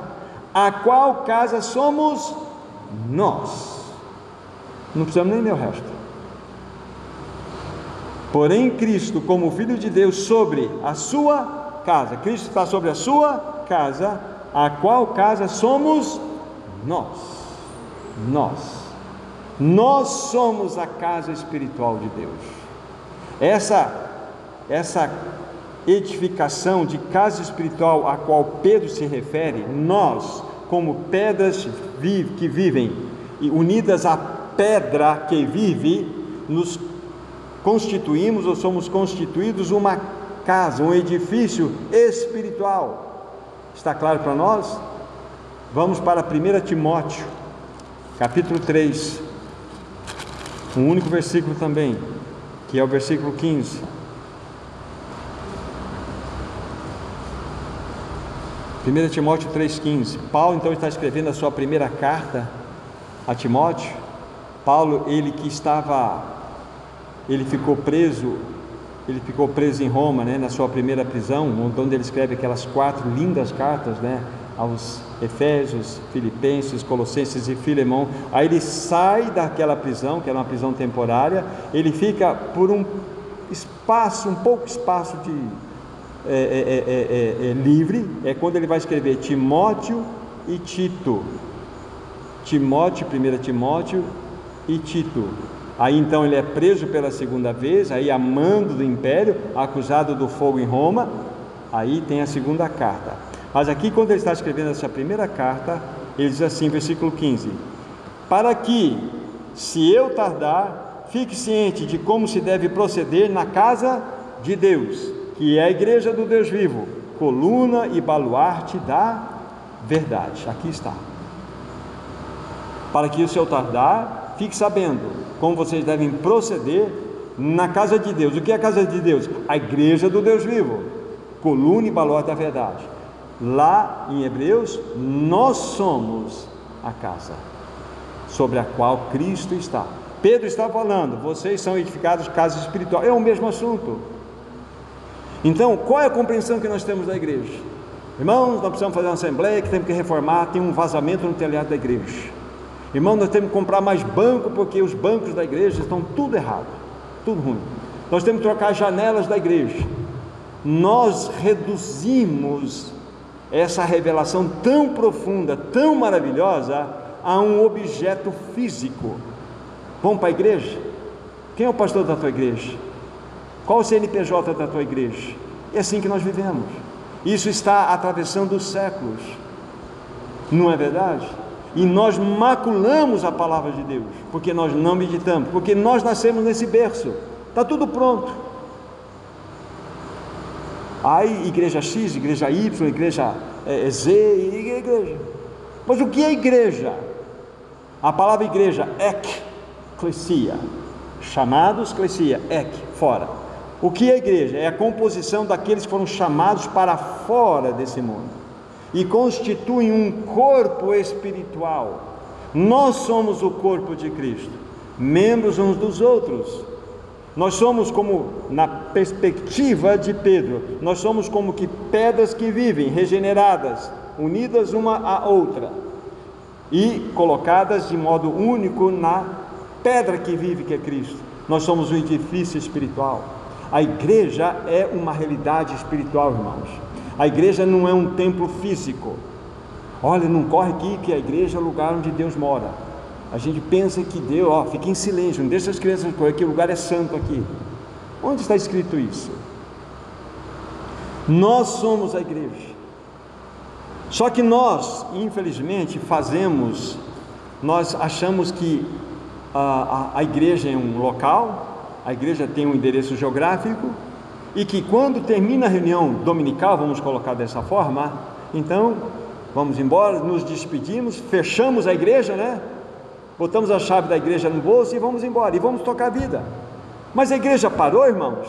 a qual casa somos nós. Não precisamos nem ler o resto. Porém, Cristo, como Filho de Deus, sobre a sua casa. Cristo está sobre a sua casa, a qual casa somos nós. Nós somos a casa espiritual de Deus. Essa edificação de casa espiritual a qual Pedro se refere, nós, como pedras que vivem e unidas à pedra que vive, nos constituímos ou somos constituídos uma casa, um edifício espiritual. Está claro para nós? Vamos para 1 Timóteo capítulo 3, um único versículo também, que é o versículo 15. 1 Timóteo 3,15. Paulo então está escrevendo a sua primeira carta a Timóteo. Paulo, ele ficou preso em Roma, na sua primeira prisão, onde ele escreve aquelas 4 lindas cartas, aos Efésios, Filipenses, Colossenses e Filemão. Aí ele sai daquela prisão, que era uma prisão temporária, ele fica por um pouco espaço de livre, é quando ele vai escrever Timóteo e Tito. 1 Timóteo e Tito. Aí então ele é preso pela segunda vez, aí a mando do império, acusado do fogo em Roma. Aí tem a segunda carta. Mas aqui, quando ele está escrevendo essa primeira carta, ele diz assim, versículo 15: para que, se eu tardar, fique ciente de como se deve proceder na casa de Deus, que é a igreja do Deus vivo, coluna e baluarte da verdade. Aqui está. Para que, se eu tardar, fique sabendo como vocês devem proceder na casa de Deus. O que é a casa de Deus? A igreja do Deus vivo, coluna e baluarte da verdade. Lá em Hebreus, nós somos a casa sobre a qual Cristo está. Pedro está falando, vocês são edificados casa espiritual. É o mesmo assunto. Então, qual é a compreensão que nós temos da igreja? Irmãos, nós precisamos fazer uma assembleia, que temos que reformar, tem um vazamento no telhado da igreja. Irmão, nós temos que comprar mais banco, porque os bancos da igreja estão tudo errado, tudo ruim. Nós temos que trocar as janelas da igreja. Nós reduzimos essa revelação tão profunda, tão maravilhosa, a um objeto físico. Vamos para a igreja? Quem é o pastor da tua igreja? Qual o CNPJ da tua igreja? É assim que nós vivemos. Isso está atravessando os séculos, não é verdade? E nós maculamos a palavra de Deus, porque nós não meditamos, porque nós nascemos nesse berço, está tudo pronto. Aí igreja X, igreja Y, igreja Z, igreja. Mas o que é igreja? A palavra igreja, ekklesia, chamados, klesia, fora. O que é igreja? É a composição daqueles que foram chamados para fora desse mundo e constituem um corpo espiritual. Nós somos o corpo de Cristo, membros uns dos outros. Nós somos como, na perspectiva de Pedro, nós somos como que pedras que vivem, regeneradas, unidas uma à outra e colocadas de modo único na pedra que vive, que é Cristo. Nós somos um edifício espiritual. A igreja é uma realidade espiritual, irmãos. A igreja não é um templo físico. Olha, não corre aqui que a igreja é o lugar onde Deus mora. A gente pensa que Deus, fica em silêncio, não deixa as crianças correr, que o lugar é santo aqui. Onde está escrito isso? Nós somos a igreja. Só que nós, infelizmente, nós achamos que a igreja é um local, a igreja tem um endereço geográfico, e que quando termina a reunião dominical, vamos colocar dessa forma, então vamos embora, nos despedimos, fechamos a igreja, né? Botamos a chave da igreja no bolso e vamos embora, e vamos tocar a vida. Mas a igreja parou, irmãos?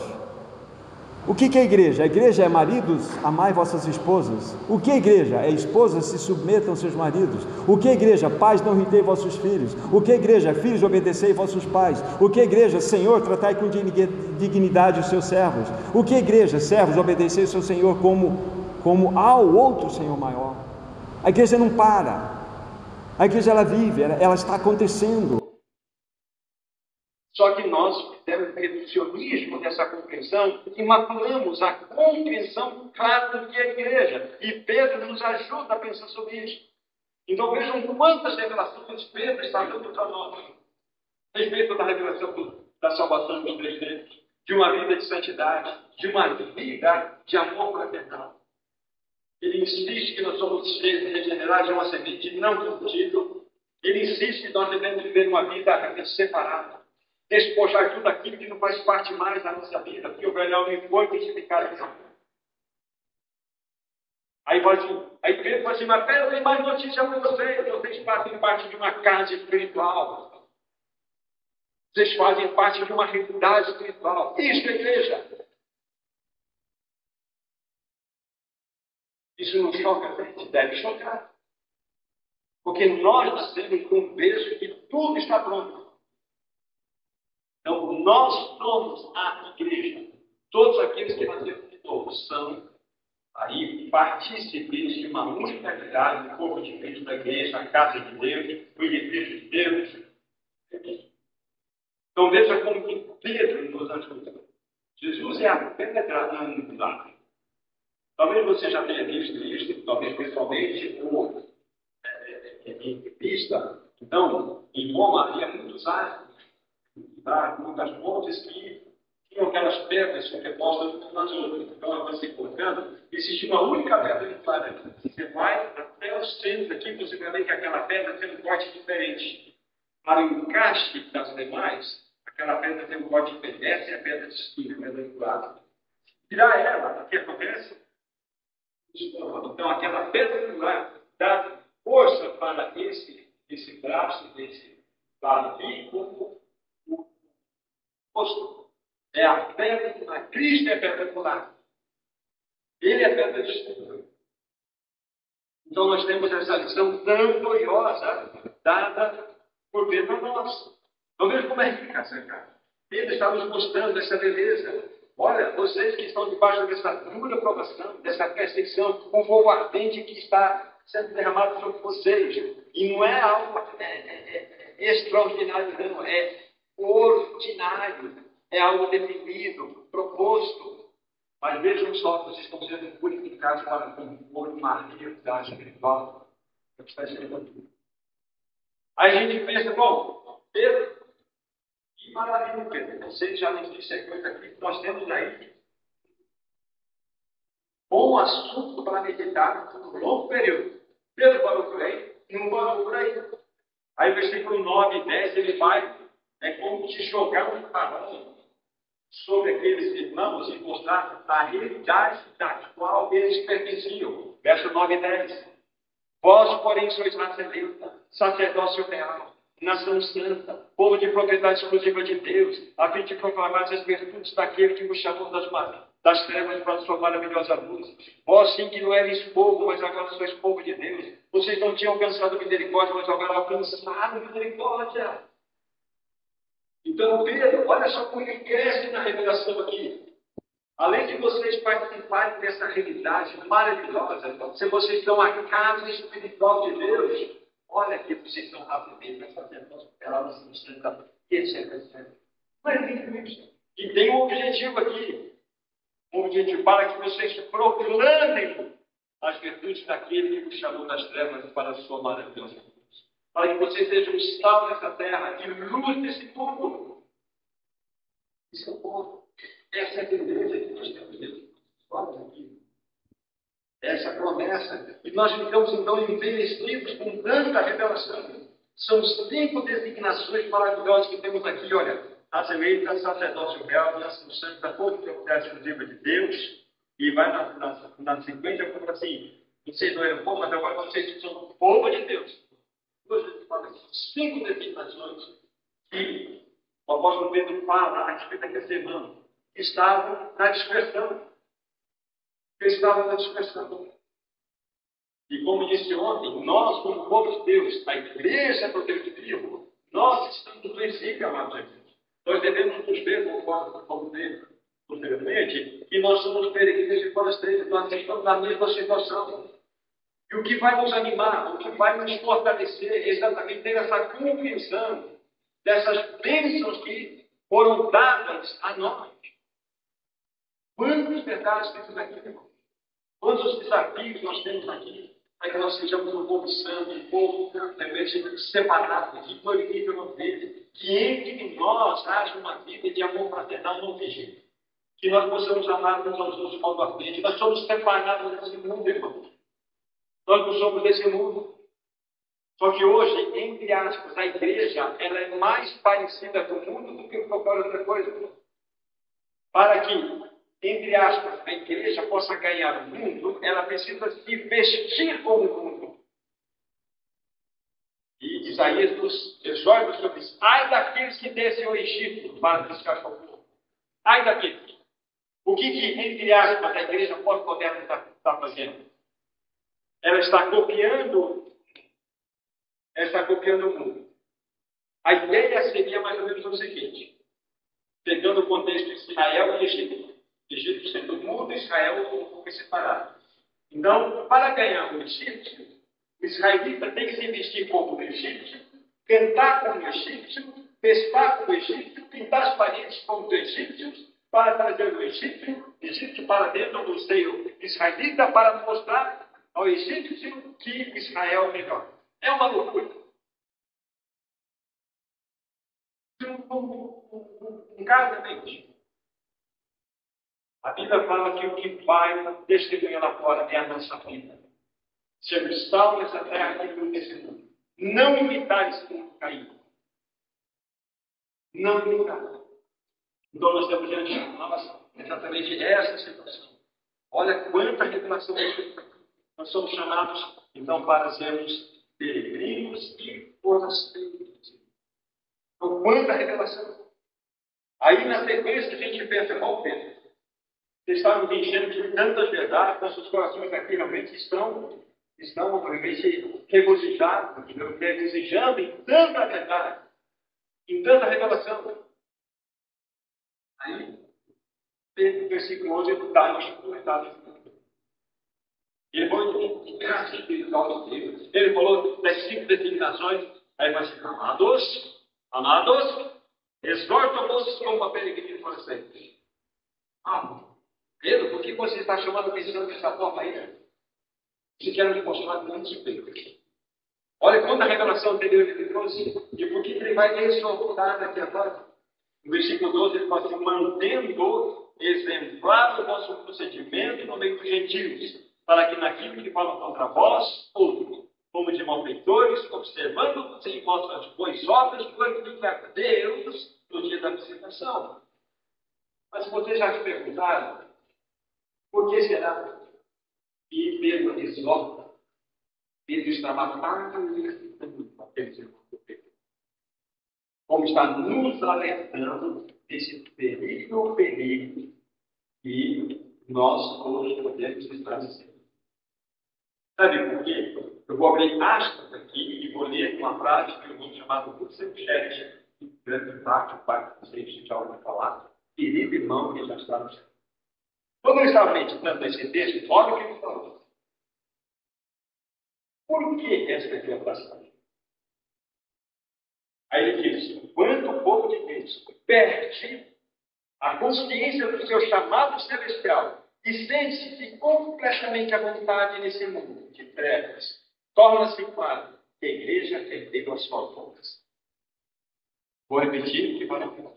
O que é a igreja? A igreja é: maridos, amai vossas esposas. O que é a igreja? É: esposas, se submetam aos seus maridos. O que é a igreja? Pais, não irritei vossos filhos. O que é a igreja? Filhos, obedecei vossos pais. O que é a igreja? Senhor, tratai com dignidade os seus servos. O que é a igreja? Servos, obedecei o seu Senhor como ao outro Senhor maior. A igreja não para. A igreja, ela vive, ela está acontecendo. Só que nós fizemos um reducionismo dessa compreensão e maculamos a compreensão clara do que é a igreja. E Pedro nos ajuda a pensar sobre isso. Então vejam quantas revelações Pedro está dando para nós a respeito da revelação da salvação dos crentes, de uma vida de santidade, de uma vida de amor fraternal. Ele insiste que nós somos regenerados de uma semente não corruptível. Ele insiste que nós devemos viver uma vida separada, despojar tudo aquilo que não faz parte mais da nossa vida, porque o velho homem foi crucificado. Aí Pedro fala assim: mas Pedro, tem mais notícia para vocês fazem parte de uma casa espiritual, vocês fazem parte de uma realidade espiritual. Isso é igreja. Isso não choca a gente? Deve chocar, porque nós nascemos com um berço que tudo está pronto. Então, nós somos a igreja. Todos aqueles que nasceram de novo são aí partícipes de uma única realidade, do corpo de Cristo, da igreja, a casa de Deus, o edifício de Deus. Então, veja como que Pedro nos ajuda. Jesus é a pedra angular. Talvez você já tenha visto isso, talvez pessoalmente, ou em revista. Então, em Roma havia muitos árvores, muitas pontes que tinham aquelas pedras sobrepostas umas nas outras. Então, ela vai se colocando, existe uma única pedra de clara. Você vai até o centro aqui, você vai ver que aquela pedra tem um corte diferente. Para o encaixe das demais, aquela pedra tem um corte diferente. Essa é a pedra de espinho, a pedra de clara. Tirar ela, o que acontece? Então, aquela pedra angular dá força para esse braço, desse lado aqui, como o rosto. É a pedra angular. Cristo é a pedra angular. Ele é a pedra de estudo. Então, nós temos essa lição tão gloriosa dada por Pedro a nós. Então, veja como é rica essa carta. Pedro está nos mostrando essa beleza. Olha, vocês que estão debaixo dessa dura provação, dessa perseguição, um fogo ardente que está sendo derramado sobre vocês. E não é algo extraordinário, não. É ordinário. É algo definido, proposto. Mas vejam só, vocês estão sendo purificados para compor uma realidade espiritual. É o que está escrito aqui. Aí a gente pensa, bom, Pedro, maravilha, Pedro. Você já nos disse coisa aqui, nós temos aí bom assunto para meditar por um longo período. Pedro parou por aí, não parou por aí. Aí o versículo 9 e 10, ele vai, é como te jogar um farol sobre aqueles irmãos e mostrar a realidade da qual eles pertenciam. Verso 9 e 10. Vós, porém, sois raça eleita, sacerdócio real, nação santa, povo de propriedade exclusiva de Deus, a fim de proclamar as virtudes daquele que vos chamou das trevas para a sua maravilhosa luz. Vós sim que não eres povo, mas agora sois povo de Deus. Vocês não tinham alcançado misericórdia, mas agora alcançaram misericórdia. Então, Pedro, olha só como ele cresce na revelação aqui. Além de vocês participarem dessa realidade maravilhosa, se vocês estão a casa espiritual de Deus, olha aqui, vocês estão rapidamente, essa pessoa, ela não se senta, etc. E tem um objetivo aqui, um objetivo para que vocês proclamem as virtudes daquele que vos chamou das trevas para a sua maravilhosa luz. Para que vocês sejam sal nessa terra e luz desse povo. Isso é o povo. Essa é a beleza que nós temos dentro aqui. Essa é a promessa. E nós ficamos então envelhecidos com tanta revelação. São 5 designações maravilhosas que temos aqui. Olha, a semente, sacerdócio real, nação santa, povo de propriedade exclusiva de Deus. E vai na sequência, como assim: vocês não eram povo, mas agora vocês são povo de Deus. Hoje a gente fala aqui 5 designações que o apóstolo Pedro fala a respeito daquele sermão. Estavam na dispersão. Estavam na dispersão. E como disse ontem, nós, como povo de Deus, a igreja do Deus vivo, nós estamos no exílio, amados irmãos. Nós devemos nos ver como Deus, posteriormente, e nós somos peregrinos de forasteiros, nós estamos na mesma situação. E o que vai nos animar, o que vai nos fortalecer, é exatamente ter essa compreensão dessas bênçãos que foram dadas a nós. Quantas verdades temos aqui, irmão? Quantos desafios nós temos aqui para que nós sejamos um povo santo, um povo realmente separado, que glorifique o nome dele, que entre nós haja uma vida de amor fraternal não vigente, que nós possamos amar uns aos outros mal da frente. Nós somos separados desse mundo, irmãos. Nós não somos desse mundo. Só que hoje, entre aspas, a igreja ela é mais parecida com o mundo do que qualquer outra coisa. Para que, entre aspas, a igreja possa ganhar o mundo, ela precisa se vestir como o mundo. E Isaías nos exorta sobre isso. Ai daqueles que descem ao Egito para buscar socorro. Ai daqueles. O que entre aspas, a igreja pós-moderna está fazendo? Ela está copiando o mundo. A ideia seria mais ou menos o seguinte: pegando o contexto de Israel e Egito. Egito sendo mudo, Israel foi separado. Então, para ganhar o egípcio, o israelita tem que se vestir como o egípcio, cantar como o egípcio, pescar como o egípcio, pintar as paredes como o egípcio, para trazer o egípcio para dentro do seio israelita, para mostrar ao egípcio que Israel é melhor. É uma loucura. Um cara da mente. A Bíblia fala que o que vai testemunhar lá fora é a nossa vida. Sermos sal nessa terra e nesse mundo. Não imitar esse mundo caído. Não imitar. Então nós temos diante de nós exatamente essa situação. Olha quanta revelação nós somos chamados, então, para sermos peregrinos e forasteiros. Então, quanta revelação. Aí, na sequência, a gente pensa, bom, Pedro, vocês estavam me enchendo de tantas verdades, nossos corações aqui realmente estão realmente regozijados, desejando em tanta verdade, em tanta revelação. Aí, o versículo 11 dá uma comentário. Ele falou de graça espiritual de Deus. Ele falou das 5 designações. Aí vai ser amados, exortam-vos como a peregrino para sempre. Pedro, por que você está chamando a atenção dessa forma aí? Você quer nos mostrar muitos pecados. Olha quanta revelação anterior ele trouxe. E por que ele vai exortar daqui agora? No versículo 12, ele fala assim: mantendo exemplar o vosso procedimento no meio dos gentios, para que naquilo que falam contra vós, outros, como de malfeitores, observando em vossas boas obras, glorifiquem a Deus no dia da visitação. Mas vocês já se perguntaram, por que será que Pedro exorta? Pedro estava alertando aqueles irmãos do Pedro, como está nos alertando desse terrível perigo que nós hoje podemos estar sendo. Sabe por quê? Eu vou abrir aspas aqui e vou ler uma frase que eu vou chamar do Russell Shedd, grande parte, o pai que vocês já ouviram falar, querido irmão que já está no céu. Quando eu estava meditando esse texto, olha o que ele falou. Por que esta aqui é a passagem? Aí ele diz: quando o povo de Deus perde a consciência do seu chamado celestial e sente-se completamente à vontade nesse mundo de trevas, torna-se claro que a igreja perdeu a sua voz. Vou repetir o que vai falar.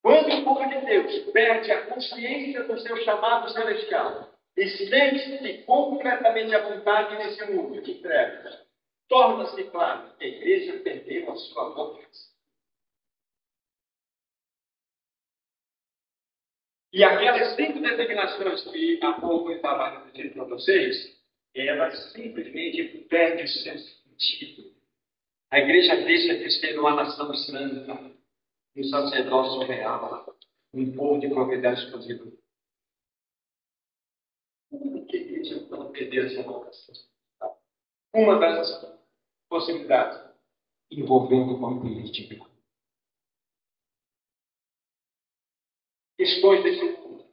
Quando o povo de Deus perde a consciência do seu chamado celestial e sente-se completamente à vontade nesse mundo de trevas, torna-se claro que a igreja perdeu a sua voz. E aquelas 5 designações que há pouco eu estava dizendo para vocês, elas simplesmente perdem o seu sentido. A igreja deixa de ser uma nação santa, um sacerdócio real, um povo de propriedade exclusiva. Por que a igreja não perder essa vocação? Uma das possibilidades, envolvendo com a política. Questões desse mundo.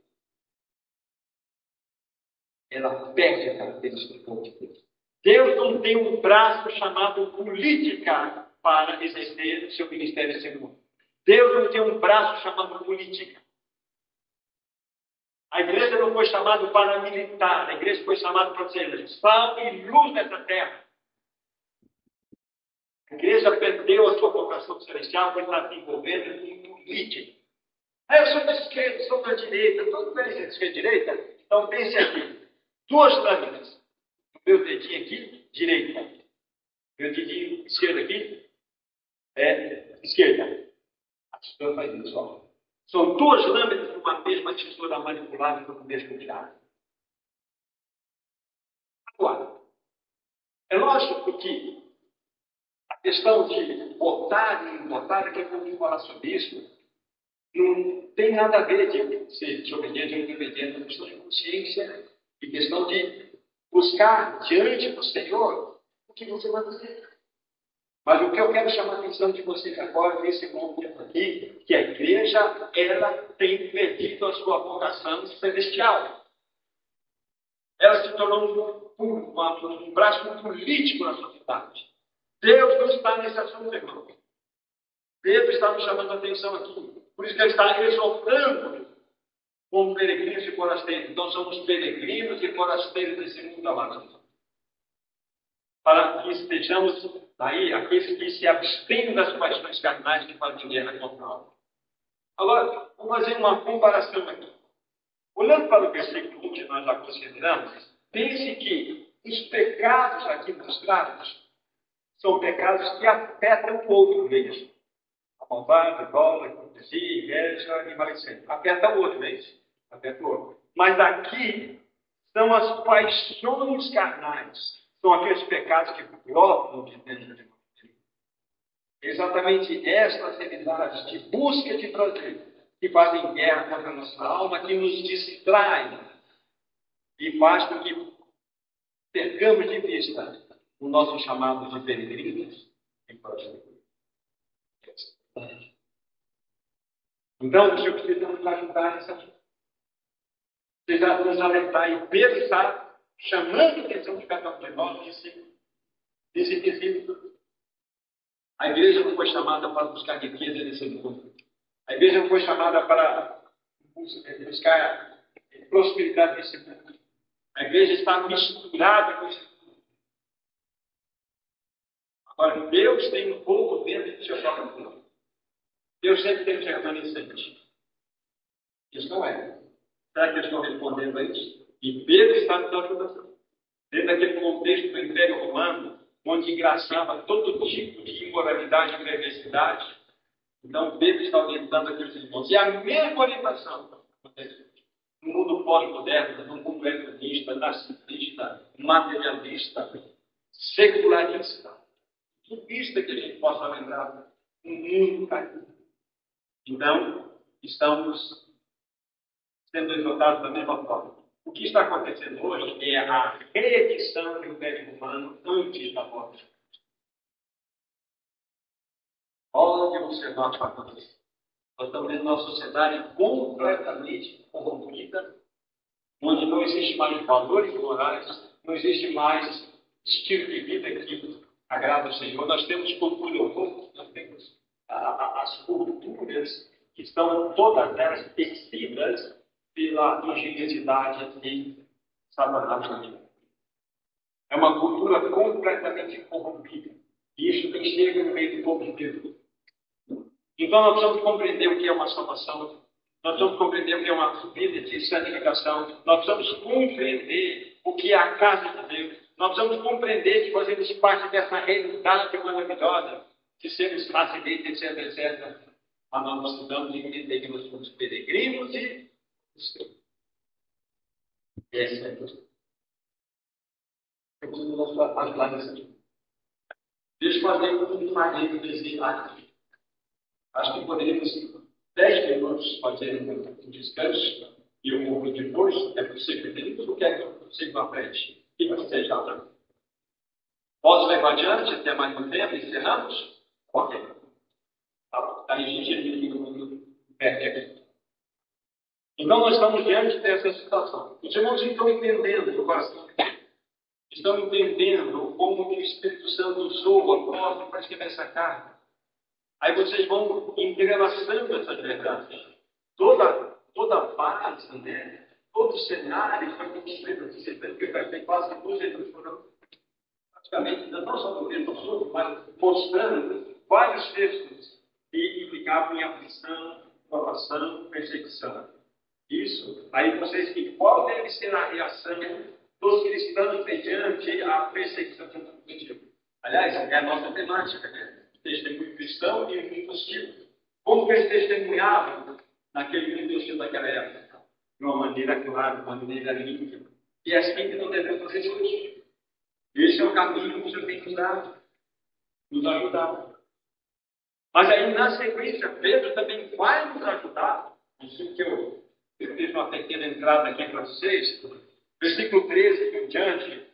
Ela perde a característica do povo de Deus. Deus não tem um braço chamado política para exercer o seu ministério nesse mundo. Deus não tem um braço chamado política. A igreja não foi chamada para militar, a igreja foi chamada para ser sal e luz nessa terra. A igreja perdeu a sua vocação celestial por estar se envolvendo em política. Eu sou da esquerda, sou da direita, todo mundo é de esquerda e direita. Então pense aqui, 2 lâminas. Meu dedinho aqui, direita. Meu dedinho esquerdo aqui, esquerda. A tesoura faz isso, ó. São 2 lâminas de uma mesma tesoura manipulável pelo mesmo diabo. Agora, é lógico que a questão de votar e não votar, que eu vou falar sobre isso, não tem nada a ver de ser desobediente ou desobediente, é uma questão de consciência e questão de buscar diante do Senhor o que você vai fazer. Mas o que eu quero chamar a atenção de vocês agora, nesse momento aqui, que a igreja, ela tem perdido a sua vocação celestial. Ela se tornou um braço político na sociedade. Deus não está nesse assunto, irmão. Pedro está nos chamando a atenção aqui. Por isso que ele está exortando como peregrinos e forasteiros. Então somos peregrinos e forasteiros desse mundo amado. Para que estejamos aí, aqueles que se abstêm das paixões carnais que fazem guerra contra a alma. Agora, vamos fazer uma comparação aqui. Olhando para o versículo 1 que nós já consideramos, pense que os pecados aqui mostrados são pecados que afetam o outro mesmo. A maldade, a dolo, a hipocrisia, inveja e maledicência. Afeta o outro mesmo. Afeta o outro. Mas aqui são as paixões carnais. São aqueles pecados que brotam de dentro de nós. Exatamente estas atividades de busca de prazer que fazem guerra contra a nossa alma, que nos distraem e faz com que percamos de vista o nosso chamado de peregrinos em projeto. Então, o Senhor precisa nos ajudar nessa vida. Precisa nos alertar e Pedro está chamando a atenção de cada um de nós desse princípio. A igreja não foi chamada para buscar riqueza nesse mundo. A igreja não foi chamada para buscar prosperidade nesse mundo. A igreja está misturada com esse mundo. Agora, Deus tem um povo dentro do seu coração. Deus sempre tem que ser remanescente. Isso não é. Será que eles estão respondendo a isso? E Pedro está nos ajudando. Dentro daquele contexto do Império Romano, onde engraçava todo tipo de imoralidade e perversidade, então Pedro está orientando aqueles irmãos. E a mesma orientação acontece no mundo pós-moderno, no mundo hedonista, narcisista, materialista, secularista. Tudo isso que a gente possa lembrar, um mundo caído. Então, estamos sendo exortados da mesma forma. O que está acontecendo hoje é a reedição do Império Romano antes da morte. Olha o cenário que está acontecendo. Nós estamos vendo uma sociedade completamente corrompida, onde não existe mais valores morais, não existe mais estilo de vida que agrada ao Senhor. Nós temos cultura, nós temos as culturas que estão todas elas tecidas pela ingenuidade de Satanás na vida. É uma cultura completamente corrompida. E isso que chega no meio do povo de Deus. Então nós precisamos compreender o que é uma salvação. Nós precisamos compreender o que é uma vida de santificação. Nós precisamos compreender o que é a casa de Deus. Nós precisamos compreender que fazemos parte dessa realidade maravilhosa de sermos acidentes, etc, etc. Mas nós precisamos entender que nós somos peregrinos e essa é a questão. Deixa eu fazer um maneiro desse arte. Acho que poderíamos, 10 minutos, fazer um descanso e um pouco depois, é possível que o que é que eu consigo à frente? O que você já está? Posso levar adiante até mais um tempo? Encerramos? Ok. Tá, aí a gente perde aqui. Então, nós estamos diante dessa situação. Os irmãos estão entendendo o coração de Deus. Estão entendendo como que o Espírito Santo usou o apóstolo para escrever essa carta. Aí vocês vão entrelaçando essas verdades. Toda a base, né? Todo o cenário foi construído. Você tem quase 12 anos foram praticamente, não só no mesmo assunto, mas mostrando vários textos que implicavam em aflição, provação, perseguição. Isso, aí vocês que qual deve ser a reação dos cristãos mediante a perseguição do. Aliás, é a nossa temática, né? Testemunho cristão e mundo hostil. Como que eles testemunhavam naquele mundo hostil daquela época? De uma maneira clara, de uma maneira limpa. E é assim que nós devemos fazer hoje. Esse é o caminho que o Senhor tem nos ajudar. Mas aí, na sequência, Pedro também vai nos ajudar. Isso que eu fiz uma pequena entrada aqui para vocês. Versículo 13 em diante,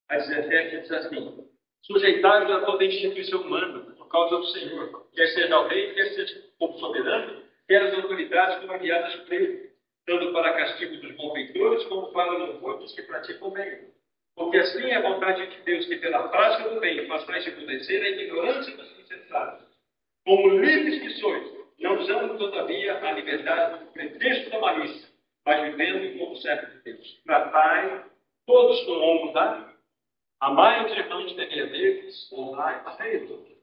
a 17, diz assim: sujeitai-vos a toda instituição humana, por causa do Senhor, quer seja o rei, quer seja o povo soberano, quer as autoridades como enviadas por ele, tanto para castigo dos malfeitores, como para o louvor dos que praticam o bem. Porque assim é a vontade de Deus, que pela prática do bem façais resplandecer a ignorância dos insensatos. Como livres que sois, não usando todavia a liberdade do pretexto da malícia, mas vivendo como servo de Deus. Tratai todos com honra, amai os irmãos, temei a Deus, honrai a Deus.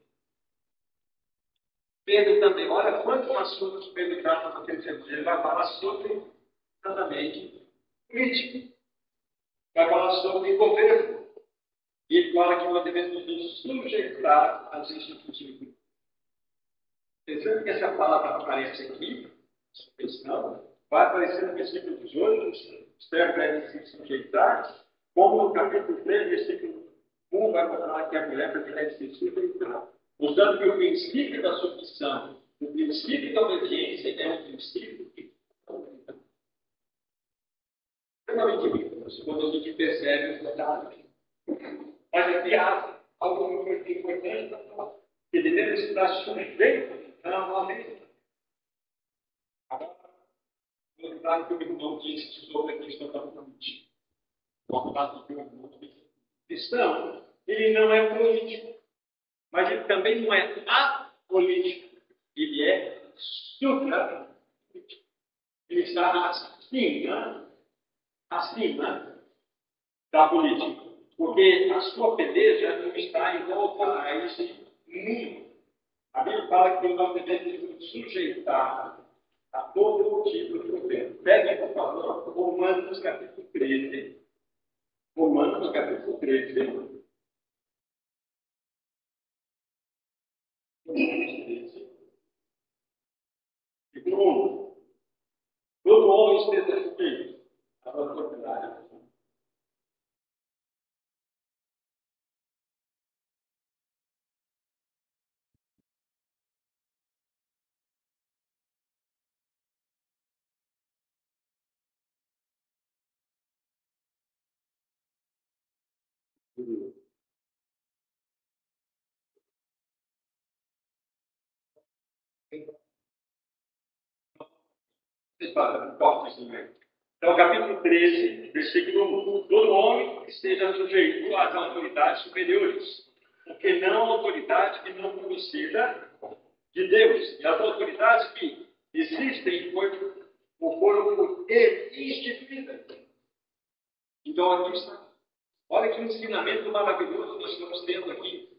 Pedro também, olha quantos assuntos Pedro trata naquele tempo. Ele vai falar sobre exatamente política, vai falar sobre governo, e ele fala que nós devemos nos sujeitar às instituições. Pensando que essa palavra aparece aqui, não, vai aparecer no versículo 18, Esther deve se sujeitar, como no capítulo 3, versículo 1, vai falar que a mulher deve se sujeitar. Mostrando que o princípio da submissão, o princípio da obediência é um princípio que extremamente quando a gente percebe o detalhe. Mas aqui há algo muito importante, que devemos estar sujeitos à lei. Agora, vou lembrar que o irmão disse sobre a questão da política. O fato de um cristão, ele não é político, mas ele também não é apolítico. Ele é suprapolítico. Ele está acima da política. Porque a sua peleja não está em volta a esse mundo. A Bíblia fala que nós devemos nos sujeitar a todo tipo de governo. Pegue, por favor, Romanos capítulo 13. Romanos capítulo 13. Romanos 13. E 1. Todo homem esteja sujeito à autoridade. Então, capítulo 13, versículo 1. Todo homem esteja sujeito às autoridades superiores, porque não a autoridade que não proceda de Deus. E as autoridades que existem foram por ele instituídas. Então, aqui está. Olha que ensinamento maravilhoso nós estamos tendo aqui.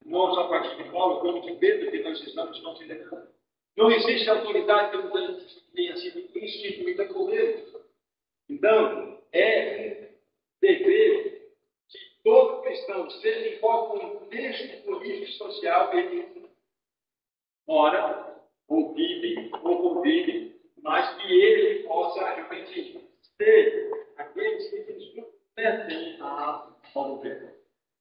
Não só a partir de Paulo, como de Pedro, que nós estamos considerando. Não existe autoridade que não tenha sido instituída por Deus. Então, é um dever de todo cristão, seja em qual contexto político e social ele mora, ou vive, ou convive, mas que ele possa realmente ser aqueles que se submetem ao governo.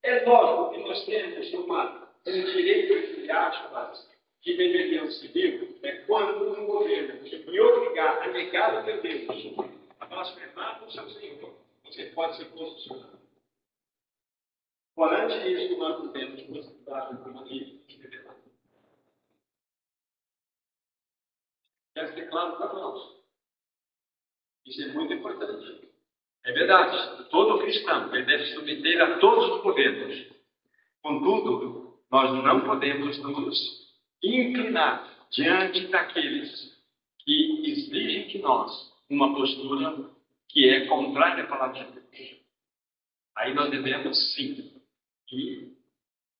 É lógico que nós temos um direito eclesiástico que deveríamos seguir quando um governo me obrigar a negar o meu Deus, a blasfemar o seu Senhor, você pode se posicionar. Porante isso, nós não temos possibilidade de uma livre de liberdade. Quero ser claro para nós. Isso é muito importante. É verdade, todo cristão deve submeter a todos os governos. Contudo, nós não podemos nos inclinar diante daqueles que exigem de nós uma postura que é contrária à palavra de Deus. Aí nós devemos, sim,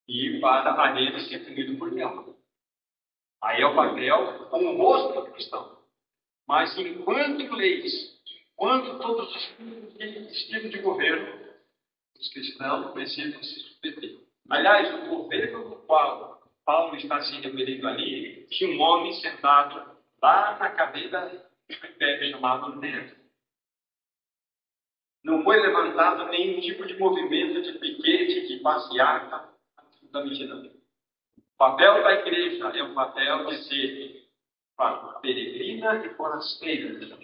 ir para a maneira instituída por Deus. Aí é o papel honroso do cristão. Mas enquanto leis, enquanto todos os estilos de governo, os cristãos precisam se submeter. Aliás, o governo no qual Paulo está se referindo ali, tinha um homem sentado lá na cadeira do império chamado Nero. Não foi levantado nenhum tipo de movimento de piquete, de passeata, absolutamente nada. O papel da igreja é um papel de ser peregrina e forasteira.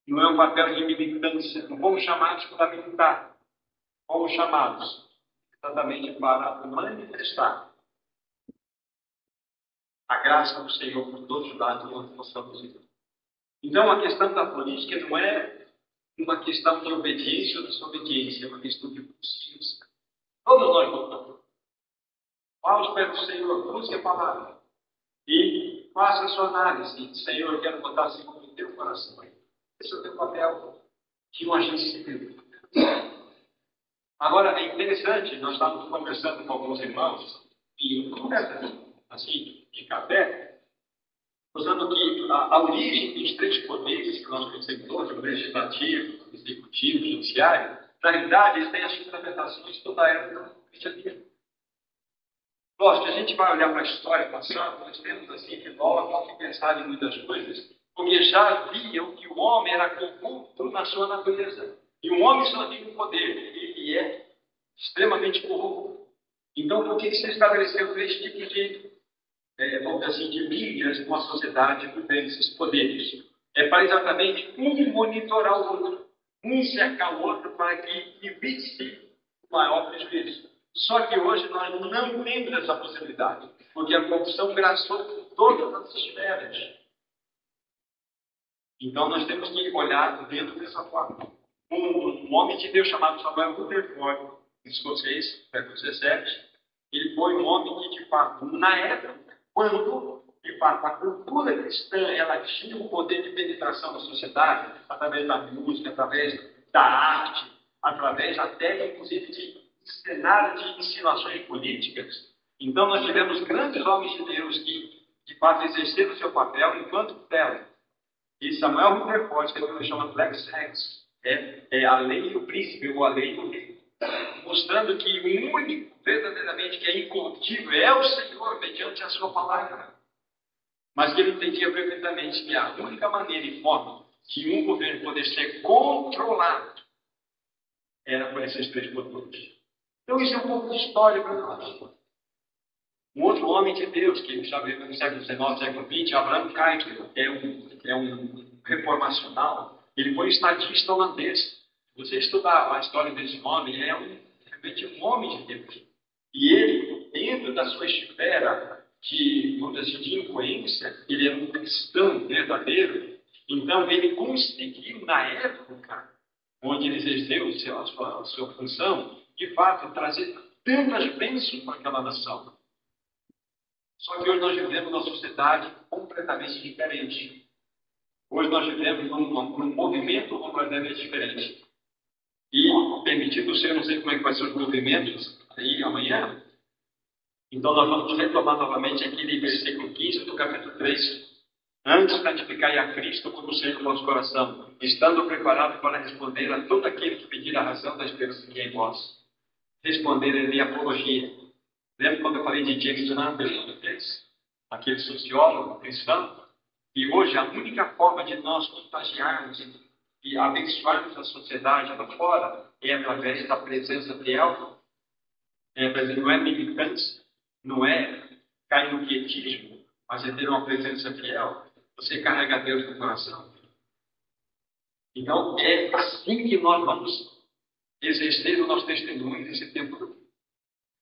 Não é um papel de militância. Não fomos chamados para militar. Fomos chamados exatamente para manifestar a graça do Senhor por todos os lados onde possamos ir. Então, a questão da política não é uma questão de obediência ou desobediência, é uma questão de consciência. Todos nós votamos. Vá aos pés do Senhor, busque a palavra e faça a sua análise. Senhor, eu quero votar segundo o teu coração. Esse é o teu papel de um agente civil. Agora, é interessante, nós estávamos conversando com alguns irmãos, e conversa assim, de café, mostrando que a origem dos três poderes que nós conhecemos hoje, o legislativo, o executivo, o judiciário, na realidade, eles têm as fundamentações toda a era do cristianismo. Lógico, a gente vai olhar para a história passada, nós temos assim, filósofos que pensaram em muitas coisas, porque já viam que o homem era corrupto na sua natureza. E o homem só tem um poder, ele é extremamente corrupto. Então, por que você estabeleceu três tipos de, vamos dizer assim, de linhas com a sociedade que tem esses poderes? É para exatamente um monitorar o outro, um cercar o outro para que evite o maior prejuízo. Só que hoje nós não temos essa possibilidade, porque a corrupção graçou por todas as esferas. Então nós temos que olhar dentro dessa forma. Um homem de Deus chamado Samuel Rutherford, escocês, século XVII, ele foi um homem que, de fato, na época, quando, de fato, a cultura cristã ela tinha um poder de penetração na sociedade, através da música, através da arte, através até, inclusive, de cenário de insinuações políticas. Então, nós tivemos grandes homens de Deus que de fato, exercer o seu papel enquanto tutela. E Samuel Rutherford, que ele chama Black Sex, é a lei do príncipe, ou a lei do rei, mostrando que o único, verdadeiramente, que é incorruptível é o Senhor, mediante a sua palavra. Mas que ele entendia perfeitamente que a única maneira e forma de um governo poder ser controlado era por esses três fatores. Então isso é um pouco de história para nós. Um outro homem de Deus, que já viveu no século XIX, século XX, Abraham Kuyper, é um reformacional, ele foi estadista holandês. Se você estudar a história desse homem, realmente um homem de Deus. E ele, dentro da sua esfera vamos dizer assim, de influência, ele era um cristão verdadeiro. Então ele conseguiu, na época onde ele exerceu a sua função, de fato, trazer tantas bênçãos para aquela nação. Só que hoje nós vivemos numa sociedade completamente diferente. Hoje nós vivemos num movimento completamente diferente. E, permitido ser, eu não sei como é que vai ser os movimentos aí amanhã, então nós vamos retomar novamente aquele versículo 15 do capítulo 3. Antes, santificai a Cristo como Senhor do nosso coração, estando preparado para responder a todo aquele que pedir a razão da esperança que é em vós. Responder em apologia. Lembra quando eu falei de James Randall, aquele sociólogo cristão? E hoje a única forma de nós contagiarmos e abençoarmos a sociedade lá fora é através da presença fiel. Não é militância, não é cair no quietismo, mas é ter uma presença fiel. Você carrega Deus no coração. Então é assim que nós vamos exercer o nosso testemunho nesse tempo.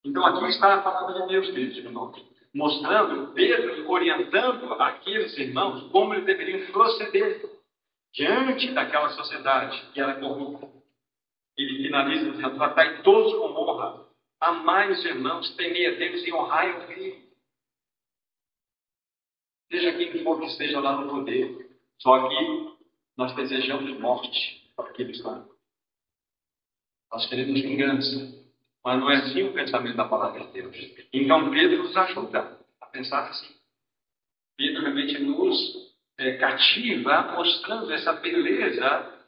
Então aqui está a palavra de Deus, queridos irmãos, mostrando Pedro, orientando aqueles irmãos como eles deveriam proceder diante daquela sociedade que era corrupta. Ele finaliza dizendo: tratai todos com honra, amai os irmãos, temei a Deus e honrai o rei. Seja quem for que esteja lá no poder, só que nós desejamos morte para aqueles lá. Nós queremos vingança. Mas não é assim o pensamento da palavra de Deus. Então Pedro nos ajuda a pensar assim. Pedro realmente nos cativa, mostrando essa beleza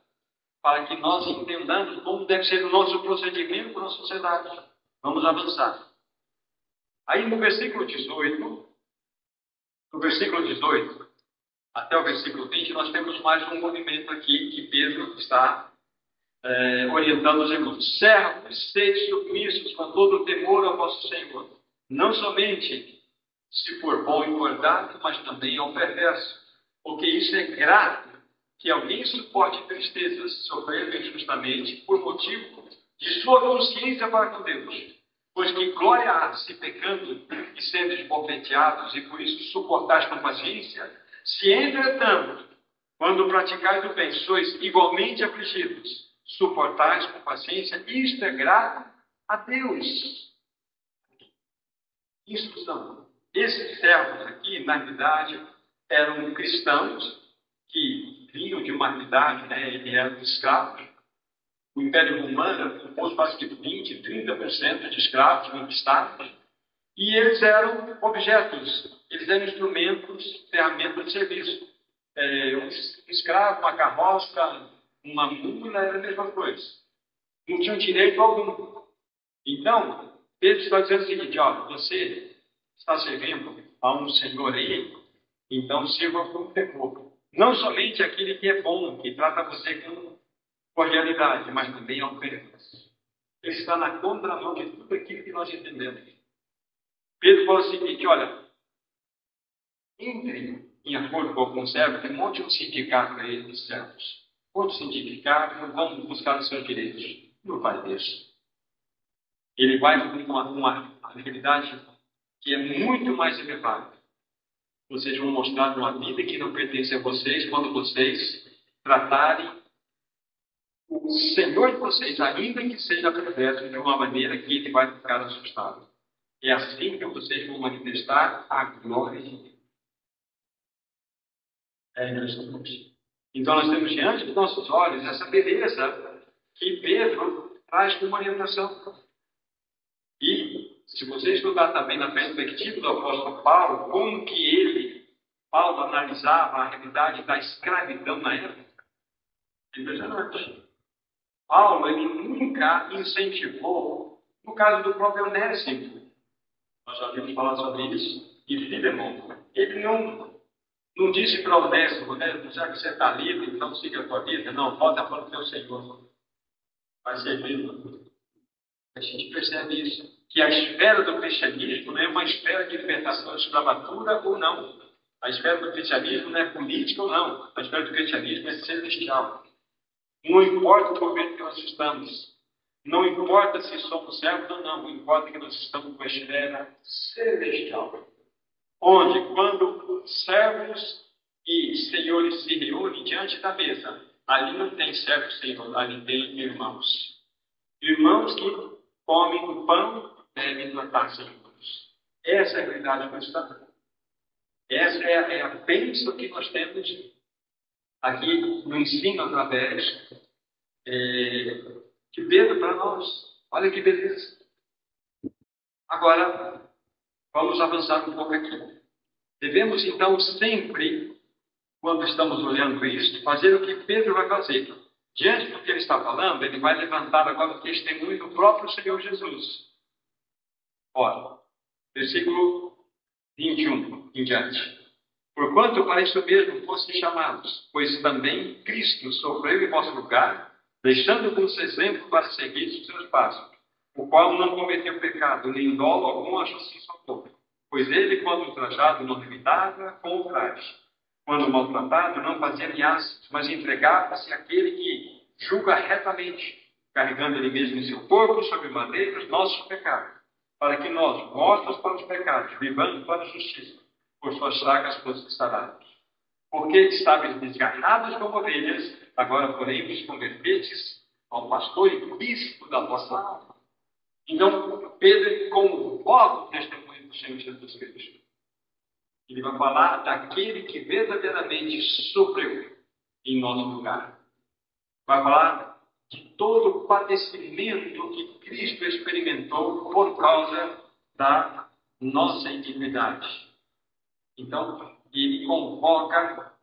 para que nós entendamos como deve ser o nosso procedimento na sociedade. Vamos avançar. Aí no versículo 18, até o versículo 20, nós temos mais um movimento aqui que Pedro está orientando os irmãos. Servos, sede submissos com todo o temor ao vosso Senhor, não somente se for bom e cordato, mas também ao perverso, porque isso é grato que alguém suporte tristezas, sofrendo injustamente por motivo de sua consciência para com Deus. Pois que glória há se pecando e sendo esbofeteados, e por isso suportais com paciência, se entretanto, quando praticais o bem, sois igualmente afligidos, suportais com paciência, isto é grato a Deus. Instrução. Esses servos aqui, na realidade, eram cristãos que vinham de uma realidade, eles eram escravos. O Império Romano compôs quase que 20%, 30% de escravos conquistados. E eles eram objetos, eles eram instrumentos, ferramentas de serviço. Um escravo, uma carroça, uma mula, era a mesma coisa. Não tinham direito algum. Então, Pedro está dizendo o seguinte: você está servindo a um senhor aí, então sirva com temor. Não somente aquele que é bom, que trata você com cordialidade, mas também ao perverso. Ele está na contramão de tudo aquilo que nós entendemos. Pedro fala o seguinte: entre em acordo com o servo, que monte um sindicato para ele dos servos. Monte um sindicato, vamos buscar os seus direitos. Não faz isso. Ele vai com uma realidade que é muito mais elevada. Vocês vão mostrar uma vida que não pertence a vocês quando vocês tratarem o Senhor de vocês, ainda que seja perverso, de uma maneira que ele vai ficar assustado. É assim que vocês vão manifestar a glória de Deus. Então nós temos diante dos nossos olhos essa beleza que Pedro traz como orientação. E Se você estudar também na perspectiva do apóstolo Paulo, como que Paulo analisava a realidade da escravidão na época, é impressionante. Paulo, ele nunca incentivou, no caso do próprio Onésimo, nós já vimos falar sobre isso, e Filemon, ele não disse para o Onésimo, já que você está livre, então siga a tua vida, não, volta para o teu Senhor, vai ser livre. A gente percebe isso, que a esfera do cristianismo não é uma esfera de libertação de escravatura ou não. A esfera do cristianismo não é política ou não. A esfera do cristianismo é celestial. Não importa o governo que nós estamos. Não importa se somos servos ou não. Não importa que nós estamos com a esfera celestial. Onde, quando servos e senhores se reúnem diante da mesa, ali não tem servo e senhor, ali tem irmãos. Irmãos que comem o pão, bebem da taça de Deus. Essa é a realidade cristã. Essa é a bênção que nós temos aqui no ensino através de Pedro para nós. Olha que beleza. Agora, vamos avançar um pouco aqui. Devemos, então, sempre, quando estamos olhando isso, fazer o que Pedro vai fazer. Diante do que ele está falando, ele vai levantar agora o testemunho do próprio Senhor Jesus. Ora, versículo 21 em diante. Porquanto para isso mesmo fossem chamados, pois também Cristo sofreu em vosso lugar, deixando-vos exemplo para seguir os seus passos, o qual não cometeu pecado, nem dolo algum a justiça alguma. Pois ele, quando ultrajado, não limitava com o traje. Quando maltratado, não fazia ameaças, mas entregava-se àquele que julga retamente, carregando ele mesmo em seu corpo sobre madeira os nossos pecados, para que nós, mortos para os pecados, vivamos para a justiça, por suas chagas fosse sarados. Porque estáveis desgarrados como ovelhas, agora, porém, vos convertetes ao pastor e bispo da vossa alma. Então, Pedro convoca o testemunho do Senhor Jesus Cristo. Ele vai falar daquele que verdadeiramente sofreu em nosso lugar. Vai falar de todo o padecimento que Cristo experimentou por causa da nossa iniquidade. Então, ele convoca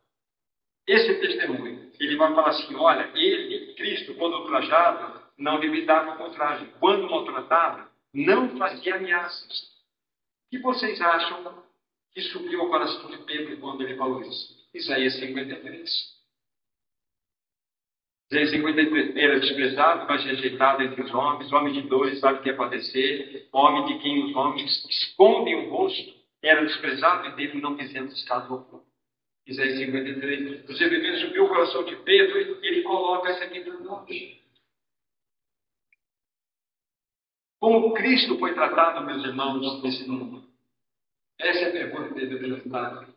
esse testemunho. Ele vai falar assim, olha, ele, Cristo, quando ultrajado, não limitava com traje. Quando maltratado, não fazia ameaças. O que vocês acham que subiu ao coração de Pedro quando ele falou isso? Isaías 53. Isaías 53. Era desprezado, mas rejeitado entre os homens, homem de dores, sabe o que é padecer, homem de quem os homens escondem o rosto, era desprezado e dele não fizemos caso algum. Isaías 53. Inclusive, ele subiu o coração de Pedro e ele coloca essa aqui para nós. Como Cristo foi tratado, meus irmãos, nesse mundo? Essa é a pergunta que deve levantar.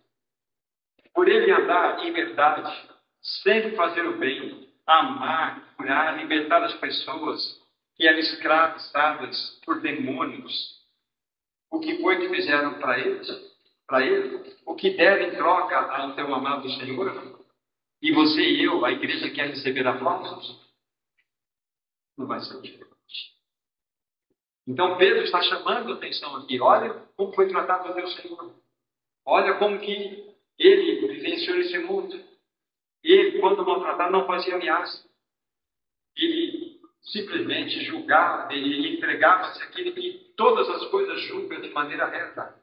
Por ele andar em verdade, sempre fazer o bem, amar, curar, libertar as pessoas que eram escravizadas por demônios. O que foi que fizeram para eles? Para ele? O que deram em troca ao teu amado Senhor? E você e eu, a igreja, quer receber aplausos? Não vai ser diferente. Então Pedro está chamando a atenção aqui. Olha como foi tratado o teu Senhor. Olha como que ele vivenciou esse mundo. Ele, quando maltratado, não fazia ameaça. Ele simplesmente julgava, ele entregava-se àquele que todas as coisas julga de maneira reta.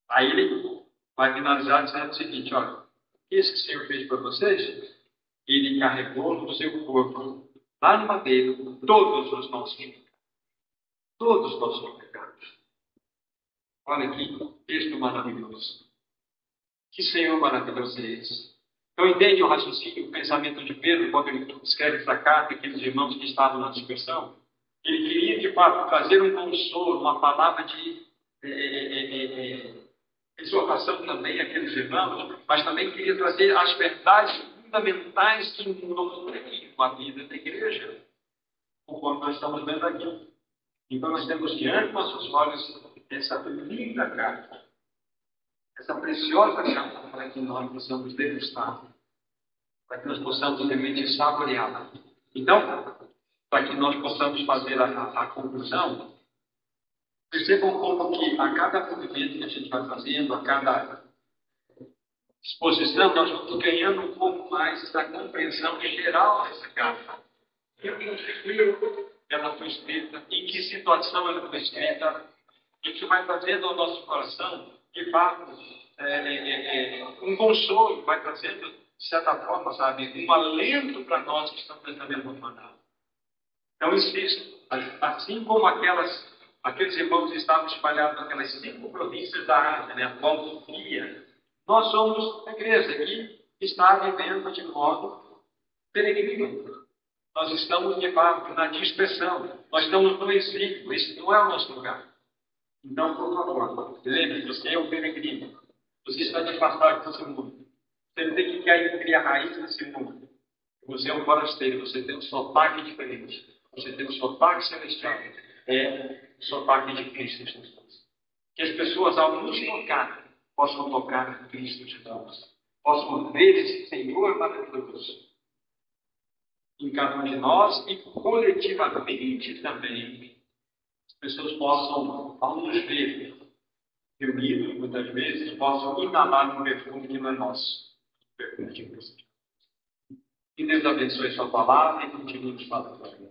Aí ele vai finalizar dizendo o seguinte, olha, o que esse Senhor fez para vocês? Ele carregou no seu corpo, lá no madeiro, todos os nossos pecados. Todos os nossos pecados. Olha que texto maravilhoso. Que Senhor maravilhoso é esse? Então entende o raciocínio, o pensamento de Pedro, quando ele escreve essa carta àqueles irmãos que estavam na dispersão? Ele queria, de fato, trazer um consolo, uma palavra de exortação também àqueles irmãos, mas também queria trazer as verdades fundamentais que norteiam a vida da igreja, conforme nós estamos vendo aqui. Então nós temos diante dos nossos olhos essa linda carta, essa preciosa carta para que nós possamos degustar, para que nós possamos realmente saboreá-la. Então, para que nós possamos fazer a conclusão, Percebam como que a cada movimento que a gente vai fazendo, a cada exposição, nós vamos ganhando um pouco mais da compreensão geral dessa carta. Em que livro ela foi escrita, em que situação ela foi escrita, e que vai trazendo ao nosso coração, de fato, um consolo, vai trazendo, de certa forma, sabe, um alento para nós que estamos nessa mesma jornada. Então, insisto, assim como aqueles irmãos que estavam espalhados naquelas 5 províncias da Ásia, né, a qual Sofia, nós somos a igreja que está vivendo de modo peregrino. Nós estamos, de fato, na dispersão. Nós estamos no exílio. Esse não é o nosso lugar. Então, por favor, lembre-se, você é um peregrino. Você está disfarçado desse mundo. Você não tem que criar raiz nesse mundo. Você é um forasteiro. Você tem um sotaque diferente. Você tem um sotaque celestial. É o sotaque de Cristo Jesus. Que as pessoas, ao nos tocar, possam tocar Cristo Jesus. Possam ver esse Senhor maravilhoso em cada um de nós e coletivamente também. As pessoas possam, ao nos ver reunidos, muitas vezes, possam inalar um perfume que não é nosso. Perfume de Cristo. Que Deus abençoe sua palavra e continue nos falando.